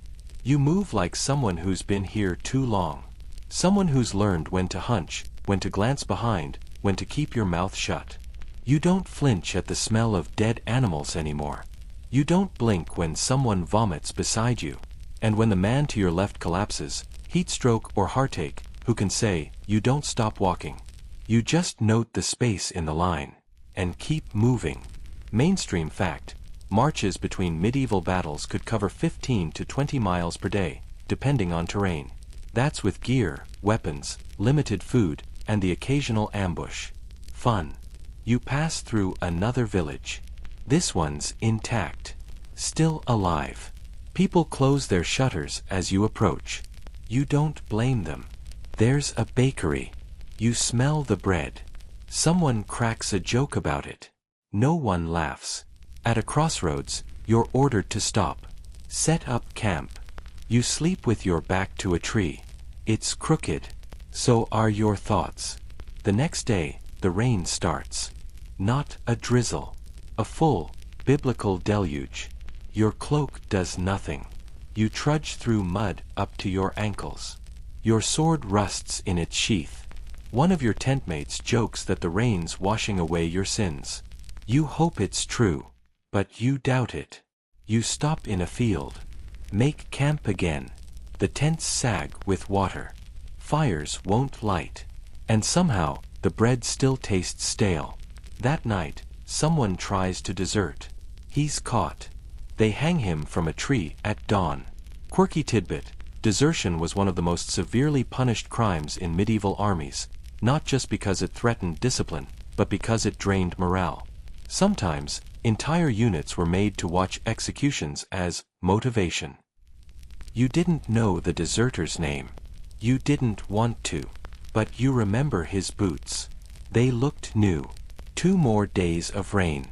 A: You move like someone who's been here too long. Someone who's learned when to hunch, when to glance behind, when to keep your mouth shut. You don't flinch at the smell of dead animals anymore. You don't blink when someone vomits beside you. And when the man to your left collapses, heat stroke or heartache, who can say, you don't stop walking. You just note the space in the line. And keep moving. Mainstream fact: marches between medieval battles could cover 15 to 20 miles per day, depending on terrain. That's with gear, weapons, limited food, and the occasional ambush. Fun. You pass through another village. This one's intact. Still alive. People close their shutters as you approach. You don't blame them. There's a bakery. You smell the bread. Someone cracks a joke about it. No one laughs. At a crossroads, you're ordered to stop. Set up camp. You sleep with your back to a tree. It's crooked. So are your thoughts. The next day, the rain starts. Not a drizzle. A full, biblical deluge. Your cloak does nothing. You trudge through mud up to your ankles. Your sword rusts in its sheath. One of your tentmates jokes that the rain's washing away your sins. You hope it's true, but you doubt it. You stop in a field. Make camp again. The tents sag with water. Fires won't light. And somehow, the bread still tastes stale. That night, someone tries to desert. He's caught. They hang him from a tree at dawn. Quirky tidbit: desertion was one of the most severely punished crimes in medieval armies, not just because it threatened discipline, but because it drained morale. Sometimes, entire units were made to watch executions as motivation. You didn't know the deserter's name. You didn't want to. But you remember his boots. They looked new. 2 more days of rain.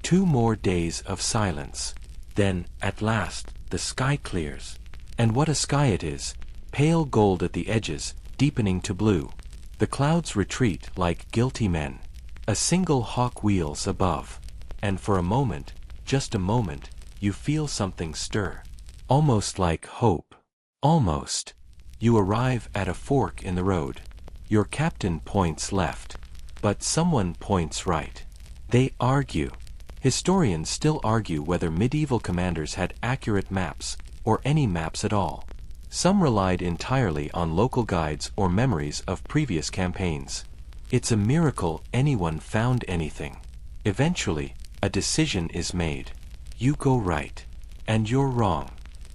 A: 2 more days of silence. Then, at last, the sky clears. And what a sky it is! Pale gold at the edges, deepening to blue. The clouds retreat like guilty men. A single hawk wheels above. And for a moment, just a moment, you feel something stir. Almost like hope. Almost. You arrive at a fork in the road. Your captain points left. But someone points right. They argue. Historians still argue whether medieval commanders had accurate maps, or any maps at all. Some relied entirely on local guides or memories of previous campaigns. It's a miracle anyone found anything. Eventually, a decision is made. You go right. And you're wrong.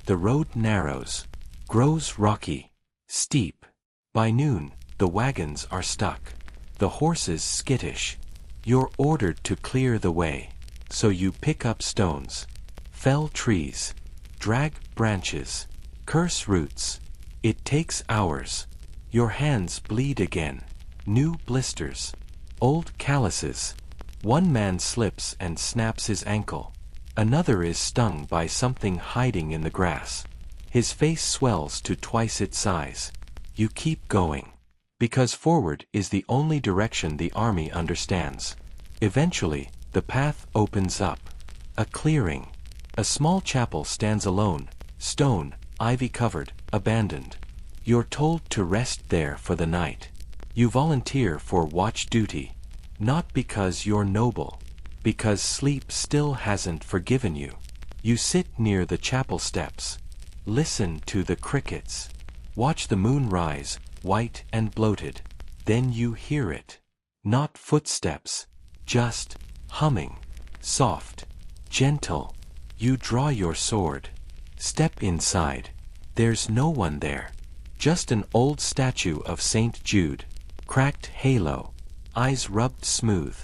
A: The road narrows. Grows rocky. Steep. By noon, the wagons are stuck. The horses skittish. You're ordered to clear the way. So you pick up stones. Fell trees. Drag branches. Curse roots. It takes hours. Your hands bleed again. New blisters. Old calluses. One man slips and snaps his ankle. Another is stung by something hiding in the grass. His face swells to twice its size. You keep going. Because forward is the only direction the army understands. Eventually, the path opens up. A clearing. A small chapel stands alone, stone, ivy-covered, abandoned. You're told to rest there for the night. You volunteer for watch duty. Not because you're noble. Because sleep still hasn't forgiven you. You sit near the chapel steps. Listen to the crickets. Watch the moon rise, white and bloated. Then you hear it. Not footsteps. Just humming. Soft. Gentle. You draw your sword. Step inside. There's no one there. Just an old statue of St. Jude. Cracked halo. Eyes rubbed smooth.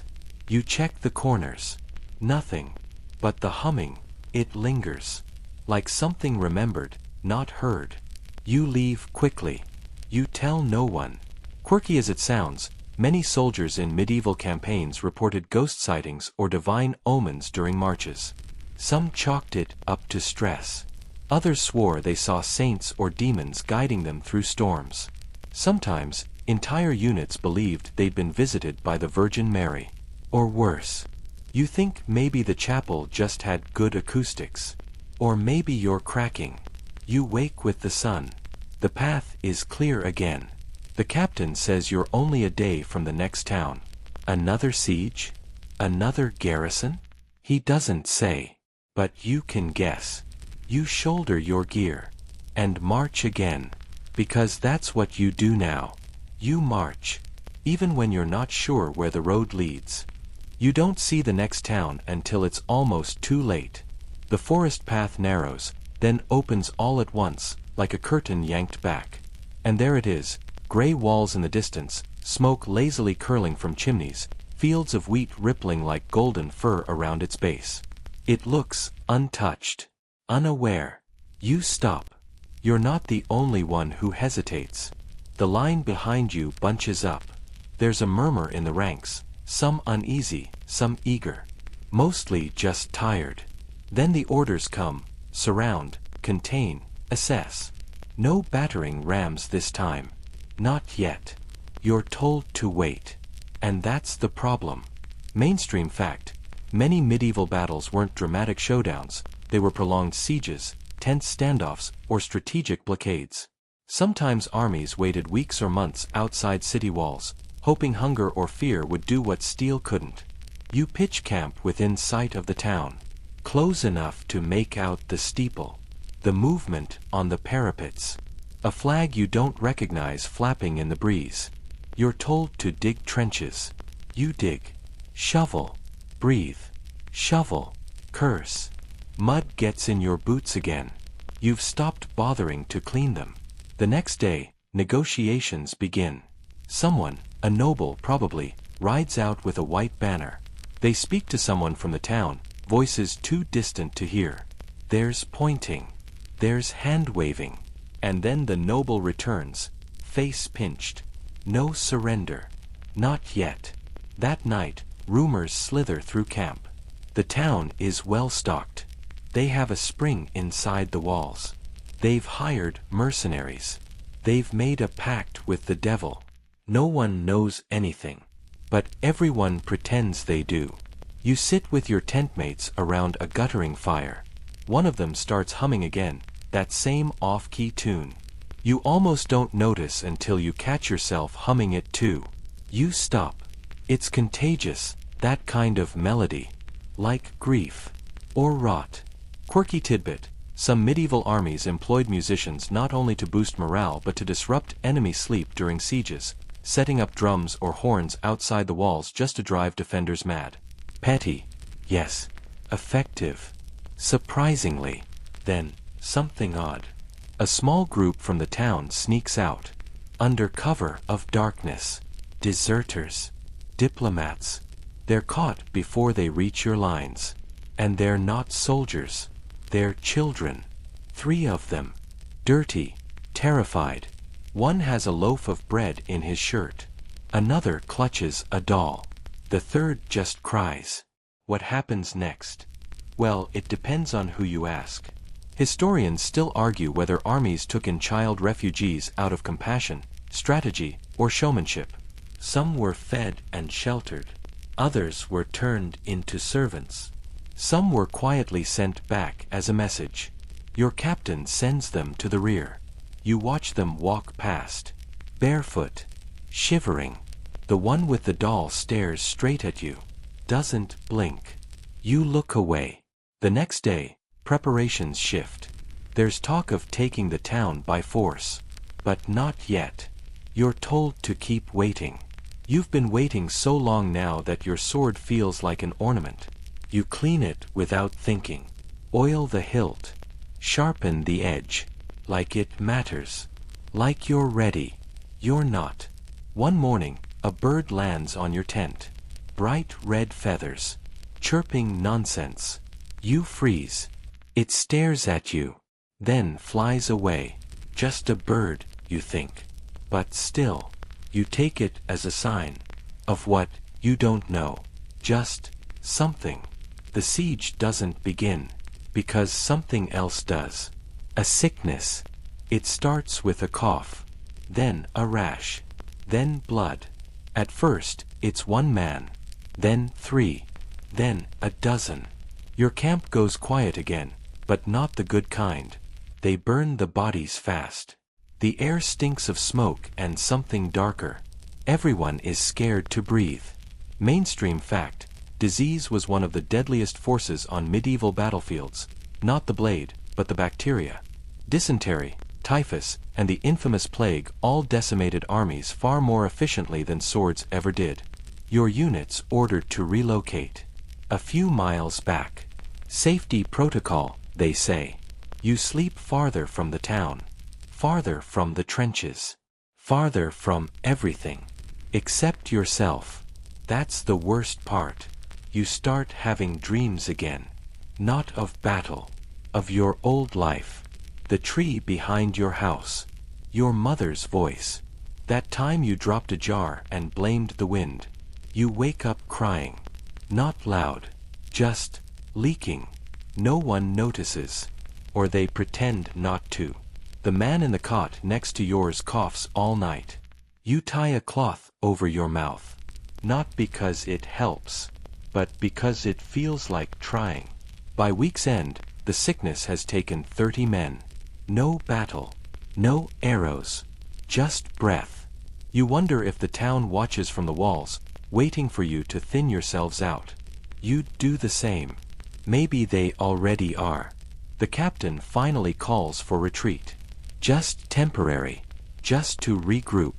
A: You check the corners. Nothing. But the humming, it lingers. Like something remembered, not heard. You leave quickly. You tell no one. Quirky as it sounds, many soldiers in medieval campaigns reported ghost sightings or divine omens during marches. Some chalked it up to stress. Others swore they saw saints or demons guiding them through storms. Sometimes, entire units believed they'd been visited by the Virgin Mary. Or worse. You think maybe the chapel just had good acoustics. Or maybe you're cracking. You wake with the sun. The path is clear again. The captain says you're only a day from the next town. Another siege? Another garrison? He doesn't say. But you can guess. You shoulder your gear. And march again. Because that's what you do now. You march. Even when you're not sure where the road leads. You don't see the next town until it's almost too late. The forest path narrows, then opens all at once, like a curtain yanked back. And there it is, gray walls in the distance, smoke lazily curling from chimneys, fields of wheat rippling like golden fur around its base. It looks untouched, unaware. You stop. You're not the only one who hesitates. The line behind you bunches up. There's a murmur in the ranks, some uneasy, some eager. Mostly just tired. Then the orders come: surround, contain, assess. No battering rams this time. Not yet. You're told to wait. And that's the problem. Mainstream fact. Many medieval battles weren't dramatic showdowns, they were prolonged sieges, tense standoffs, or strategic blockades. Sometimes armies waited weeks or months outside city walls, hoping hunger or fear would do what steel couldn't. You pitch camp within sight of the town. Close enough to make out the steeple. The movement on the parapets. A flag you don't recognize flapping in the breeze. You're told to dig trenches. You dig. Shovel. Breathe. Shovel. Curse. Mud gets in your boots again. You've stopped bothering to clean them. The next day, negotiations begin. Someone, a noble probably, rides out with a white banner. They speak to someone from the town, voices too distant to hear. There's pointing. There's hand-waving. And then the noble returns, face pinched. No surrender. Not yet. That night, rumors slither through camp. The town is well stocked. They have a spring inside the walls. They've hired mercenaries. They've made a pact with the devil. No one knows anything. But everyone pretends they do. You sit with your tentmates around a guttering fire. One of them starts humming again, that same off-key tune. You almost don't notice until you catch yourself humming it too. You stop. It's contagious, that kind of melody. Like grief. Or rot. Quirky tidbit. Some medieval armies employed musicians not only to boost morale but to disrupt enemy sleep during sieges, setting up drums or horns outside the walls just to drive defenders mad. Petty. Yes. Effective. Surprisingly. Then, something odd. A small group from the town sneaks out. Under cover of darkness. Deserters. Diplomats. They're caught before they reach your lines. And they're not soldiers. They're children. 3 of them. Dirty. Terrified. One has a loaf of bread in his shirt. Another clutches a doll. The third just cries. What happens next? Well, it depends on who you ask. Historians still argue whether armies took in child refugees out of compassion, strategy, or showmanship. Some were fed and sheltered. Others were turned into servants. Some were quietly sent back as a message. Your captain sends them to the rear. You watch them walk past. Barefoot. Shivering. The one with the doll stares straight at you. Doesn't blink. You look away. The next day, preparations shift. There's talk of taking the town by force. But not yet. You're told to keep waiting. You've been waiting so long now that your sword feels like an ornament. You clean it without thinking. Oil the hilt. Sharpen the edge. Like it matters. Like you're ready. You're not. One morning, a bird lands on your tent. Bright red feathers. Chirping nonsense. You freeze. It stares at you. Then flies away. Just a bird, you think. But still, you take it as a sign. Of what, you don't know. Just something. The siege doesn't begin. Because something else does. A sickness. It starts with a cough. Then a rash. Then blood. At first, it's 1 man. Then 3. Then a dozen. Your camp goes quiet again, but not the good kind. They burn the bodies fast. The air stinks of smoke and something darker. Everyone is scared to breathe. Mainstream fact: disease was one of the deadliest forces on medieval battlefields. Not the blade, but the bacteria. Dysentery, typhus, and the infamous plague all decimated armies far more efficiently than swords ever did. Your units ordered to relocate. A few miles back. Safety protocol, they say. You sleep farther from the town. Farther from the trenches. Farther from everything. Except yourself. That's the worst part. You start having dreams again. Not of battle. Of your old life. The tree behind your house. Your mother's voice. That time you dropped a jar and blamed the wind. You wake up crying. Not loud. Just leaking. No one notices. Or they pretend not to. The man in the cot next to yours coughs all night. You tie a cloth over your mouth. Not because it helps, but because it feels like trying. By week's end, the sickness has taken 30 men. No battle. No arrows. Just breath. You wonder if the town watches from the walls, waiting for you to thin yourselves out. You'd do the same. Maybe they already are. The captain finally calls for retreat. Just temporary. Just to regroup.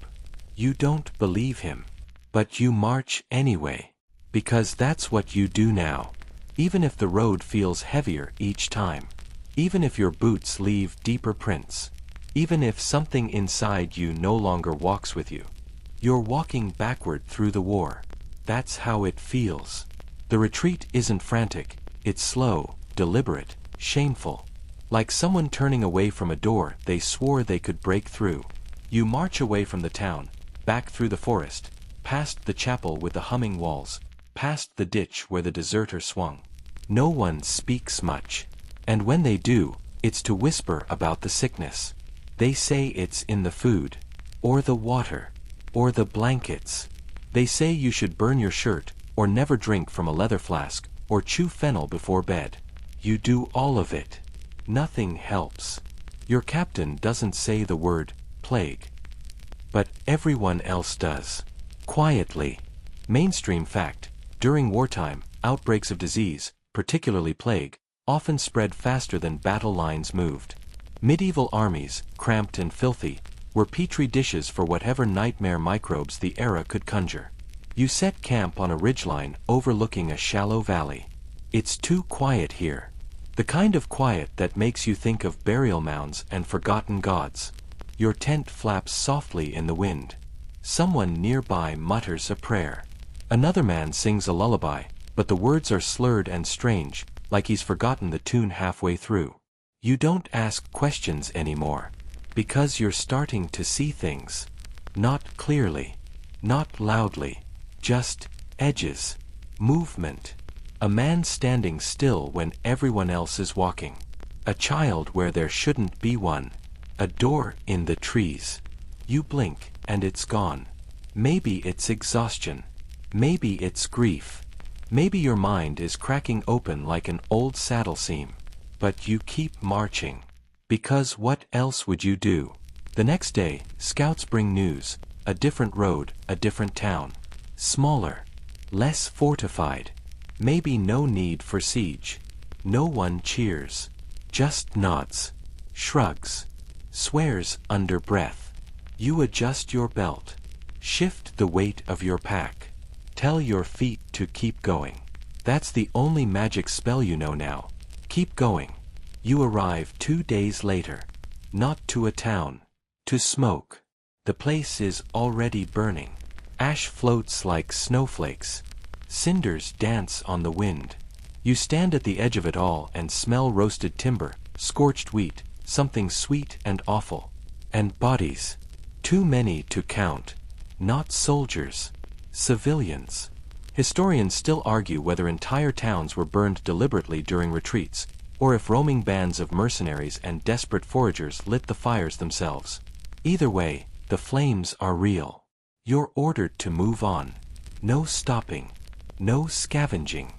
A: You don't believe him. But you march anyway. Because that's what you do now. Even if the road feels heavier each time. Even if your boots leave deeper prints. Even if something inside you no longer walks with you. You're walking backward through the war. That's how it feels. The retreat isn't frantic. It's slow, deliberate, shameful. Like someone turning away from a door they swore they could break through. You march away from the town, back through the forest, past the chapel with the humming walls, past the ditch where the deserter swung. No one speaks much. And when they do, it's to whisper about the sickness. They say it's in the food, or the water, or the blankets. They say you should burn your shirt, or never drink from a leather flask, or chew fennel before bed. You do all of it. Nothing helps. Your captain doesn't say the word plague. But everyone else does. Quietly. Mainstream fact: during wartime, outbreaks of disease, particularly plague, often spread faster than battle lines moved. Medieval armies, cramped and filthy, were petri dishes for whatever nightmare microbes the era could conjure. You set camp on a ridgeline overlooking a shallow valley. It's too quiet here. The kind of quiet that makes you think of burial mounds and forgotten gods. Your tent flaps softly in the wind. Someone nearby mutters a prayer. Another man sings a lullaby, but the words are slurred and strange, like he's forgotten the tune halfway through. You don't ask questions anymore. Because you're starting to see things. Not clearly. Not loudly. Just edges. Movement. A man standing still when everyone else is walking. A child where there shouldn't be one. A door in the trees. You blink, and it's gone. Maybe it's exhaustion. Maybe it's grief. Maybe your mind is cracking open like an old saddle seam. But you keep marching. Because what else would you do? The next day, scouts bring news. A different road, a different town. Smaller. Less fortified. Maybe no need for siege. No one cheers. Just nods. Shrugs. Swears under breath. You adjust your belt. Shift the weight of your pack. Tell your feet to keep going. That's the only magic spell you know now. Keep going. You arrive 2 days later. Not to a town. To smoke. The place is already burning. Ash floats like snowflakes. Cinders dance on the wind. You stand at the edge of it all and smell roasted timber, scorched wheat, something sweet and awful. And bodies. Too many to count. Not soldiers. Civilians. Historians still argue whether entire towns were burned deliberately during retreats, or if roaming bands of mercenaries and desperate foragers lit the fires themselves. Either way, the flames are real. You're ordered to move on. No stopping. No scavenging.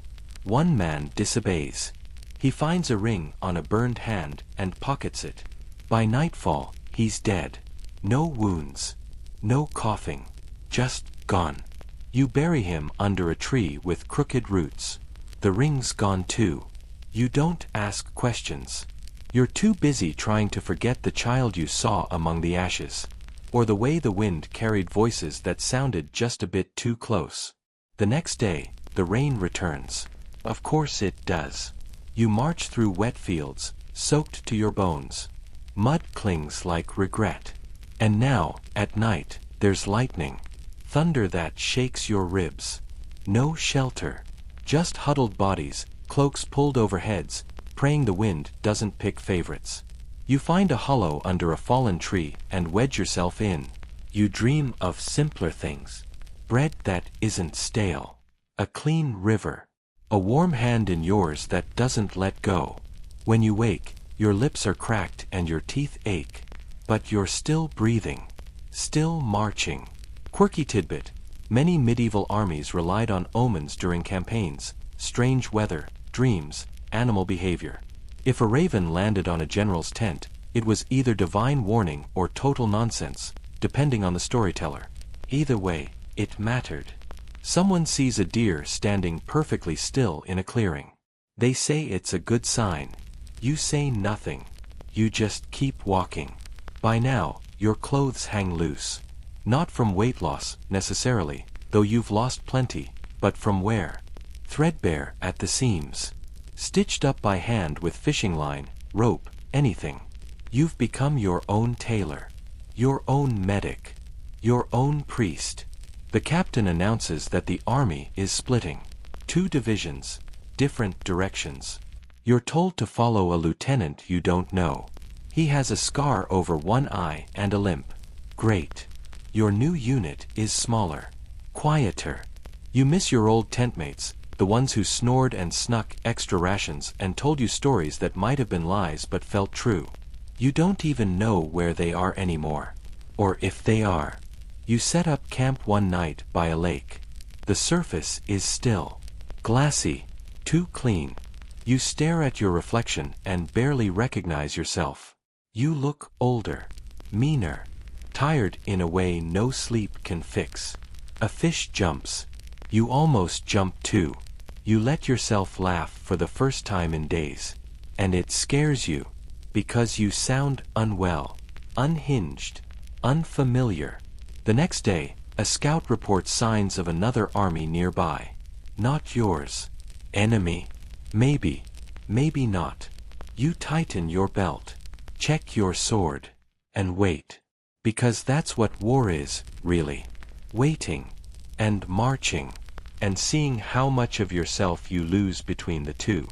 A: One man disobeys. He finds a ring on a burned hand and pockets it. By nightfall, he's dead. No wounds. No coughing. Just gone. You bury him under a tree with crooked roots. The ring's gone too. You don't ask questions. You're too busy trying to forget the child you saw among the ashes. Or the way the wind carried voices that sounded just a bit too close. The next day, the rain returns. Of course it does. You march through wet fields, soaked to your bones. Mud clings like regret. And now, at night, there's lightning. Thunder that shakes your ribs. No shelter. Just huddled bodies, cloaks pulled over heads, praying the wind doesn't pick favorites. You find a hollow under a fallen tree and wedge yourself in. You dream of simpler things. Bread that isn't stale. A clean river. A warm hand in yours that doesn't let go. When you wake, your lips are cracked and your teeth ache. But you're still breathing. Still marching. Quirky tidbit. Many medieval armies relied on omens during campaigns, strange weather, dreams, animal behavior. If a raven landed on a general's tent, it was either divine warning or total nonsense, depending on the storyteller. Either way, it mattered. Someone sees a deer standing perfectly still in a clearing. They say it's a good sign. You say nothing. You just keep walking. By now, your clothes hang loose. Not from weight loss, necessarily, though you've lost plenty, but from where? Threadbare at the seams. Stitched up by hand with fishing line, rope, anything. You've become your own tailor. Your own medic. Your own priest. The captain announces that the army is splitting. 2 divisions. Different directions. You're told to follow a lieutenant you don't know. He has a scar over one eye and a limp. Great. Your new unit is smaller. Quieter. You miss your old tentmates, the ones who snored and snuck extra rations and told you stories that might have been lies but felt true. You don't even know where they are anymore. Or if they are. You set up camp one night by a lake. The surface is still. Glassy. Too clean. You stare at your reflection and barely recognize yourself. You look older. Meaner. Tired in a way no sleep can fix. A fish jumps. You almost jump too. You let yourself laugh for the first time in days. And it scares you. Because you sound unwell. Unhinged. Unfamiliar. The next day, a scout reports signs of another army nearby. Not yours. Enemy. Maybe. Maybe not. You tighten your belt. Check your sword. And wait. Because that's what war is, really. Waiting. And marching. And seeing how much of yourself you lose between the two.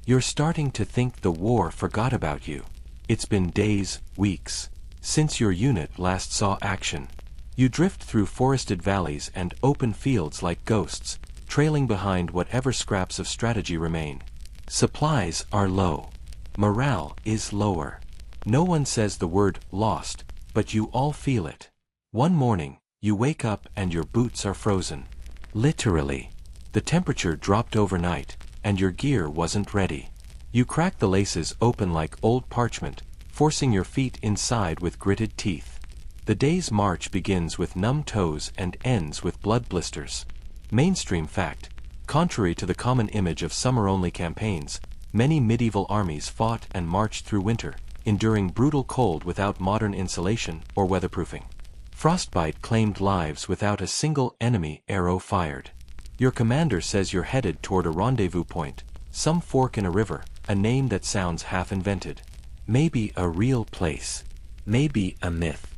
A: You're starting to think the war forgot about you. It's been days, weeks, since your unit last saw action. You drift through forested valleys and open fields like ghosts, trailing behind whatever scraps of strategy remain. Supplies are low. Morale is lower. No one says the word lost, but you all feel it. One morning, you wake up and your boots are frozen. Literally. The temperature dropped overnight, and your gear wasn't ready. You crack the laces open like old parchment, forcing your feet inside with gritted teeth. The day's march begins with numb toes and ends with blood blisters. Mainstream fact. Contrary to the common image of summer-only campaigns, many medieval armies fought and marched through winter, enduring brutal cold without modern insulation or weatherproofing. Frostbite claimed lives without a single enemy arrow fired. Your commander says you're headed toward a rendezvous point, some fork in a river, a name that sounds half-invented. Maybe a real place. Maybe a myth.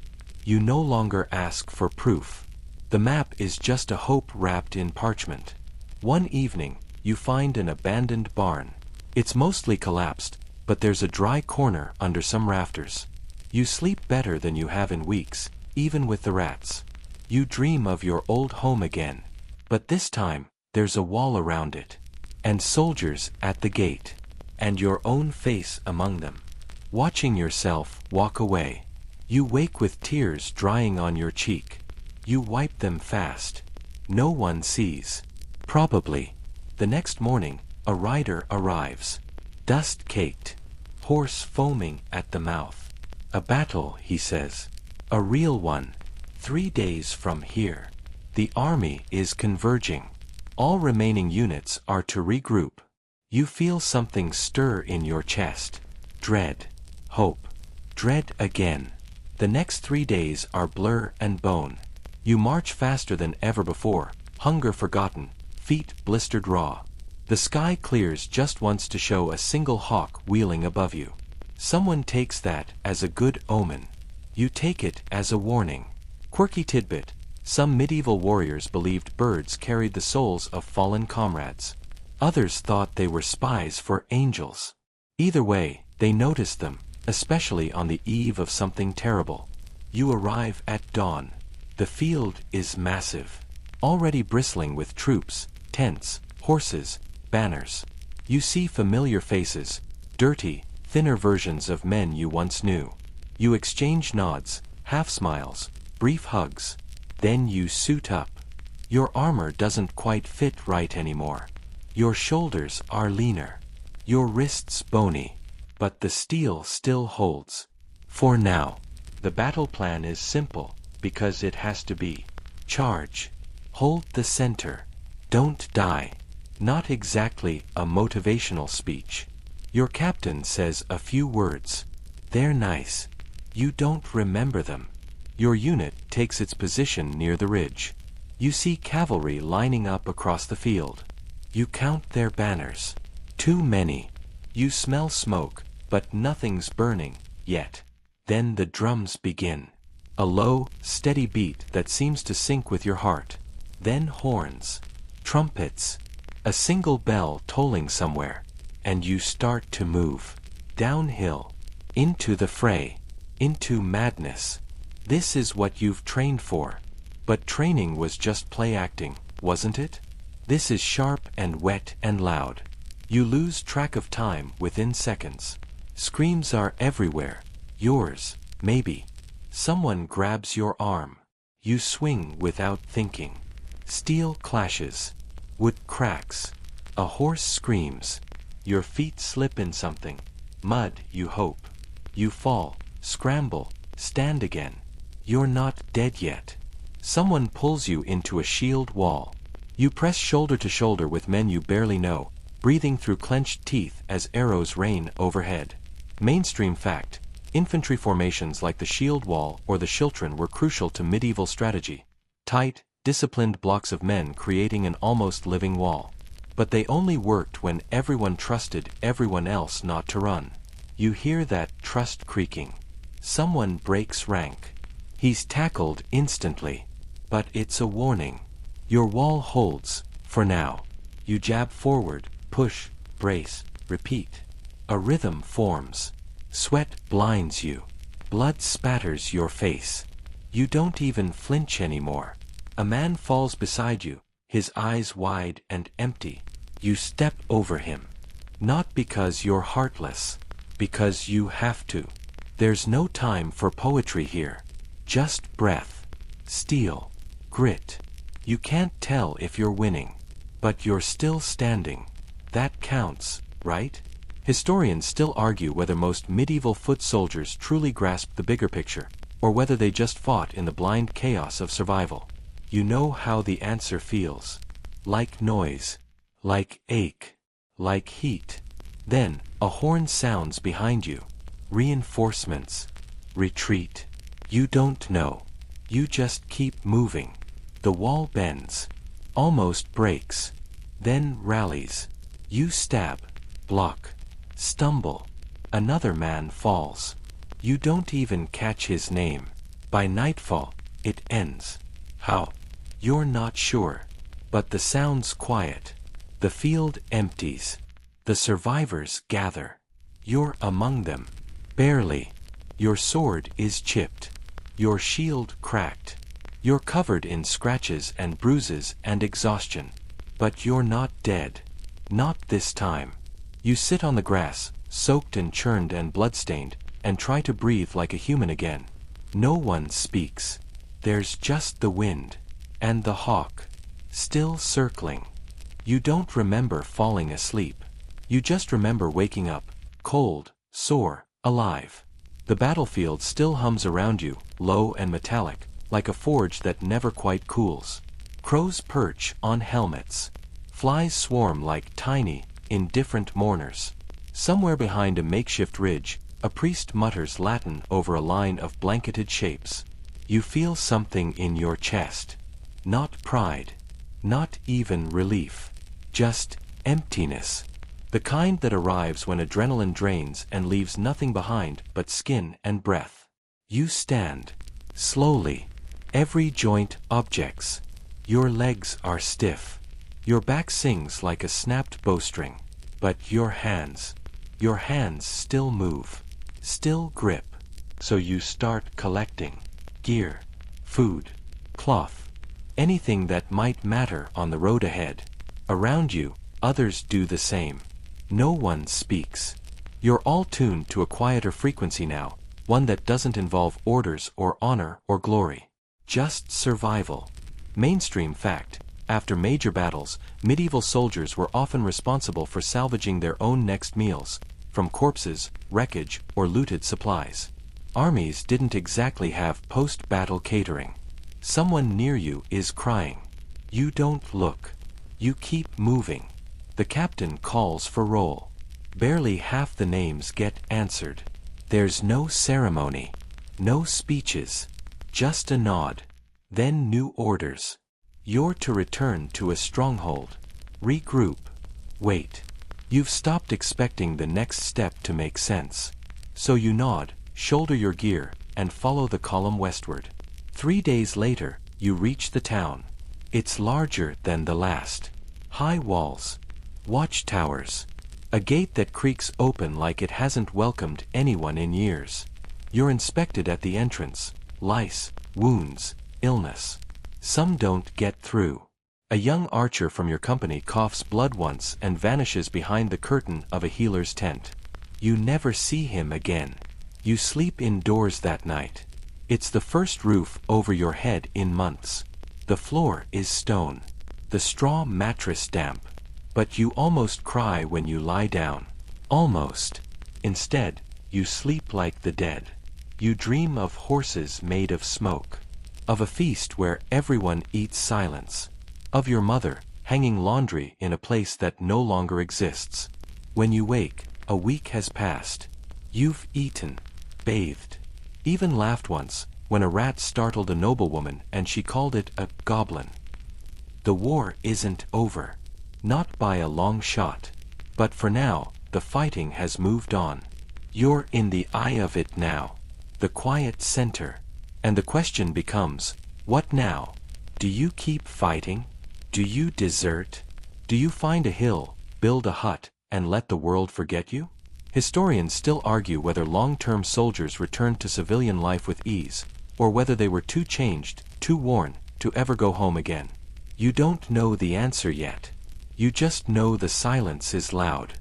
A: You no longer ask for proof. The map is just a hope wrapped in parchment. One evening, you find an abandoned barn. It's mostly collapsed, but there's a dry corner under some rafters. You sleep better than you have in weeks, even with the rats. You dream of your old home again. But this time, there's a wall around it. And soldiers at the gate. And your own face among them. Watching yourself walk away. You wake with tears drying on your cheek. You wipe them fast. No one sees. Probably. The next morning, a rider arrives. Dust-caked. Horse foaming at the mouth. A battle, he says. A real one. 3 days from here. The army is converging. All remaining units are to regroup. You feel something stir in your chest. Dread. Hope. Dread again. The next 3 days are blur and bone. You march faster than ever before, hunger forgotten, feet blistered raw. The sky clears just once to show a single hawk wheeling above you. Someone takes that as a good omen. You take it as a warning. Quirky tidbit. Some medieval warriors believed birds carried the souls of fallen comrades. Others thought they were spies for angels. Either way, they noticed them, especially on the eve of something terrible. You arrive at dawn. The field is massive. Already bristling with troops, tents, horses, banners. You see familiar faces, dirty, thinner versions of men you once knew. You exchange nods, half smiles, brief hugs. Then you suit up. Your armor doesn't quite fit right anymore. Your shoulders are leaner. Your wrists bony. But the steel still holds. For now. The battle plan is simple, because it has to be. Charge. Hold the center. Don't die. Not exactly a motivational speech. Your captain says a few words. They're nice. You don't remember them. Your unit takes its position near the ridge. You see cavalry lining up across the field. You count their banners. Too many. You smell smoke, but nothing's burning, yet. Then the drums begin. A low, steady beat that seems to sync with your heart. Then horns. Trumpets. A single bell tolling somewhere. And you start to move. Downhill. Into the fray. Into madness. This is what you've trained for. But training was just play acting, wasn't it? This is sharp and wet and loud. You lose track of time within seconds. Screams are everywhere. Yours, maybe. Someone grabs your arm. You swing without thinking. Steel clashes. Wood cracks. A horse screams. Your feet slip in something. Mud, you hope. You fall, scramble, stand again. You're not dead yet. Someone pulls you into a shield wall. You press shoulder to shoulder with men you barely know, breathing through clenched teeth as arrows rain overhead. Mainstream fact: infantry formations like the shield wall or the schiltron were crucial to medieval strategy. Tight, disciplined blocks of men creating an almost living wall. But they only worked when everyone trusted everyone else not to run. You hear that trust creaking. Someone breaks rank. He's tackled instantly. But it's a warning. Your wall holds, for now. You jab forward, push, brace, repeat. A rhythm forms. Sweat blinds you. Blood spatters your face. You don't even flinch anymore. A man falls beside you, his eyes wide and empty. You step over him. Not because you're heartless. Because you have to. There's no time for poetry here. Just breath. Steel. Grit. You can't tell if you're winning. But you're still standing. That counts, right? Historians still argue whether most medieval foot soldiers truly grasped the bigger picture, or whether they just fought in the blind chaos of survival. You know how the answer feels. Like noise. Like ache. Like heat. Then, a horn sounds behind you. Reinforcements. Retreat. You don't know. You just keep moving. The wall bends. Almost breaks. Then rallies. You stab. Block. Stumble. Another man falls. You don't even catch his name. By nightfall, it ends. How? You're not sure. But the sound's quiet. The field empties. The survivors gather. You're among them. Barely. Your sword is chipped. Your shield cracked. You're covered in scratches and bruises and exhaustion. But you're not dead. Not this time. You sit on the grass, soaked and churned and bloodstained, and try to breathe like a human again. No one speaks. There's just the wind. And the hawk. Still circling. You don't remember falling asleep. You just remember waking up, cold, sore, alive. The battlefield still hums around you, low and metallic, like a forge that never quite cools. Crows perch on helmets. Flies swarm like tiny, indifferent mourners. Somewhere behind a makeshift ridge, a priest mutters Latin over a line of blanketed shapes. You feel something in your chest. Not pride. Not even relief. Just emptiness. The kind that arrives when adrenaline drains and leaves nothing behind but skin and breath. You stand. Slowly. Every joint objects. Your legs are stiff. Your back sings like a snapped bowstring. But your hands still move. Still grip. So you start collecting. Gear. Food. Cloth. Anything that might matter on the road ahead. Around you, others do the same. No one speaks. You're all tuned to a quieter frequency now, one that doesn't involve orders or honor or glory. Just survival. Mainstream fact: after major battles, medieval soldiers were often responsible for salvaging their own next meals, from corpses, wreckage, or looted supplies. Armies didn't exactly have post-battle catering. Someone near you is crying. You don't look. You keep moving. The captain calls for roll. Barely half the names get answered. There's no ceremony. No speeches. Just a nod. Then new orders. You're to return to a stronghold. Regroup. Wait. You've stopped expecting the next step to make sense. So you nod, shoulder your gear, and follow the column westward. 3 days later, you reach the town. It's larger than the last. High walls. Watchtowers. A gate that creaks open like it hasn't welcomed anyone in years. You're inspected at the entrance. Lice, wounds, illness. Some don't get through. A young archer from your company coughs blood once and vanishes behind the curtain of a healer's tent. You never see him again. You sleep indoors that night. It's the first roof over your head in months. The floor is stone. The straw mattress damp. But you almost cry when you lie down. Almost. Instead, you sleep like the dead. You dream of horses made of smoke. Of a feast where everyone eats silence. Of your mother, hanging laundry in a place that no longer exists. When you wake, a week has passed. You've eaten, bathed, even laughed once, when a rat startled a noblewoman and she called it a goblin. The war isn't over. Not by a long shot. But for now, the fighting has moved on. You're in the eye of it now. The quiet center. And the question becomes, what now? Do you keep fighting? Do you desert? Do you find a hill, build a hut, and let the world forget you? Historians still argue whether long-term soldiers returned to civilian life with ease, or whether they were too changed, too worn, to ever go home again. You don't know the answer yet. You just know the silence is loud.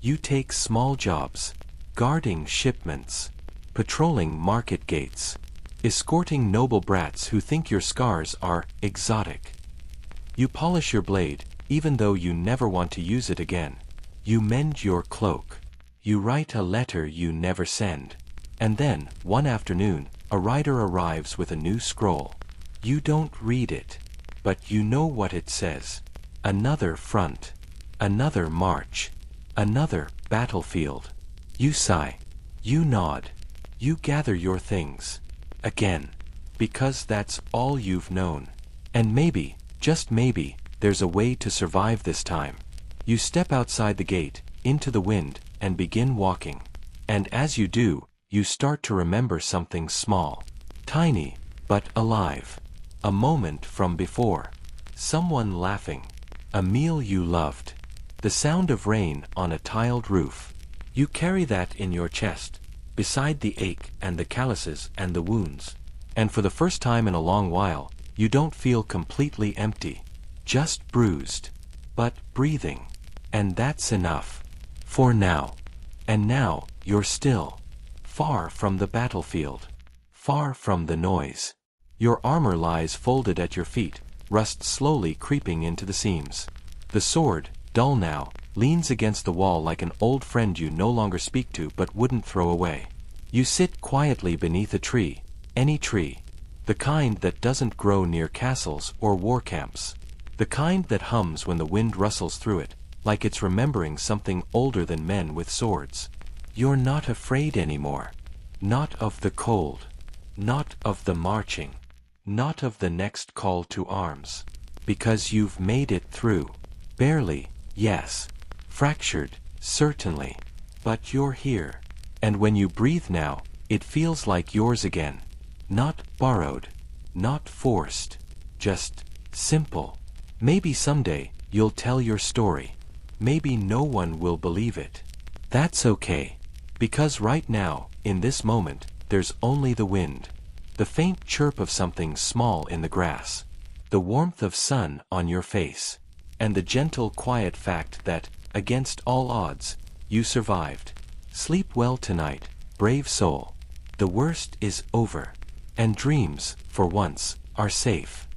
A: You take small jobs. Guarding shipments. Patrolling market gates. Escorting noble brats who think your scars are exotic. You polish your blade, even though you never want to use it again. You mend your cloak. You write a letter you never send. And then, one afternoon, a rider arrives with a new scroll. You don't read it. But you know what it says. Another front. Another march. Another battlefield. You sigh. You nod. You gather your things. Again. Because that's all you've known. And maybe, just maybe, there's a way to survive this time. You step outside the gate, into the wind, and begin walking. And as you do, you start to remember something small. Tiny, but alive. A moment from before. Someone laughing. A meal you loved. The sound of rain on a tiled roof. You carry that in your chest, beside the ache and the calluses and the wounds. And for the first time in a long while, you don't feel completely empty. Just bruised. But breathing. And that's enough. For now. And now, you're still. Far from the battlefield. Far from the noise. Your armor lies folded at your feet, rust slowly creeping into the seams. The sword, dull now, leans against the wall like an old friend you no longer speak to but wouldn't throw away. You sit quietly beneath a tree, any tree. The kind that doesn't grow near castles or war camps. The kind that hums when the wind rustles through it, like it's remembering something older than men with swords. You're not afraid anymore. Not of the cold. Not of the marching. Not of the next call to arms. Because you've made it through. Barely, yes. Fractured, certainly. But you're here. And when you breathe now, it feels like yours again. Not borrowed. Not forced. Just simple. Maybe someday, you'll tell your story. Maybe no one will believe it. That's okay. Because right now, in this moment, there's only the wind. The faint chirp of something small in the grass. The warmth of sun on your face. And the gentle quiet fact that, against all odds, you survived. Sleep well tonight, brave soul. The worst is over. And dreams, for once, are safe.